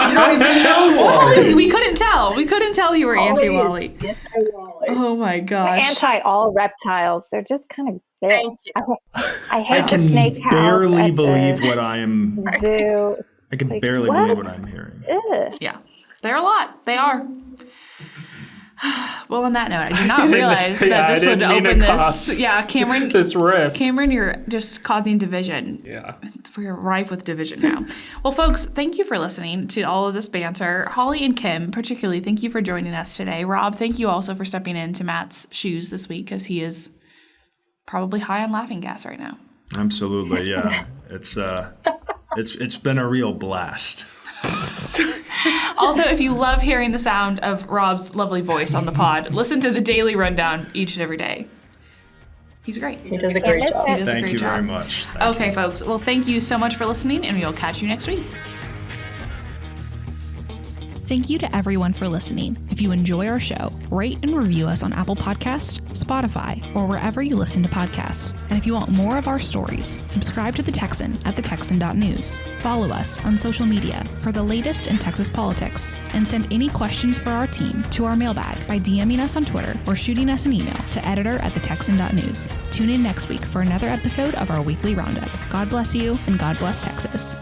You don't even know Wally. We couldn't tell. We couldn't tell you were anti-Wally. Anti-Wally. Oh my gosh. Anti all reptiles. They're just kind of big. Thank you. I hate I the can snake house barely at believe the what I am. zoo. I can Like, barely what? believe what I'm hearing. Ugh. Yeah, they're a lot. They are. Well, on that note, I did not realize that this would open this. Yeah, Cameron. This rift. Cameron, you're just causing division. Yeah. We're rife with division now. Well, folks, thank you for listening to all of this banter. Holly and Kim, particularly, thank you for joining us today. Rob, thank you also for stepping into Matt's shoes this week because he is probably high on laughing gas right now. Absolutely, yeah. It's been a real blast. Also, if you love hearing the sound of Rob's lovely voice on the pod, listen to the Daily Rundown each and every day. He's great. He does a great job. He does a Thank great you job. very much. Thank Okay, folks. Well, thank you so much for listening, and we'll catch you next week. Thank you to everyone for listening. If you enjoy our show, rate and review us on Apple Podcasts, Spotify, or wherever you listen to podcasts. And if you want more of our stories, subscribe to The Texan at thetexan.news. Follow us on social media for the latest in Texas politics, and send any questions for our team to our mailbag by DMing us on Twitter or shooting us an email to editor@thetexan.news. Tune in next week for another episode of our weekly Roundup. God bless you, and God bless Texas.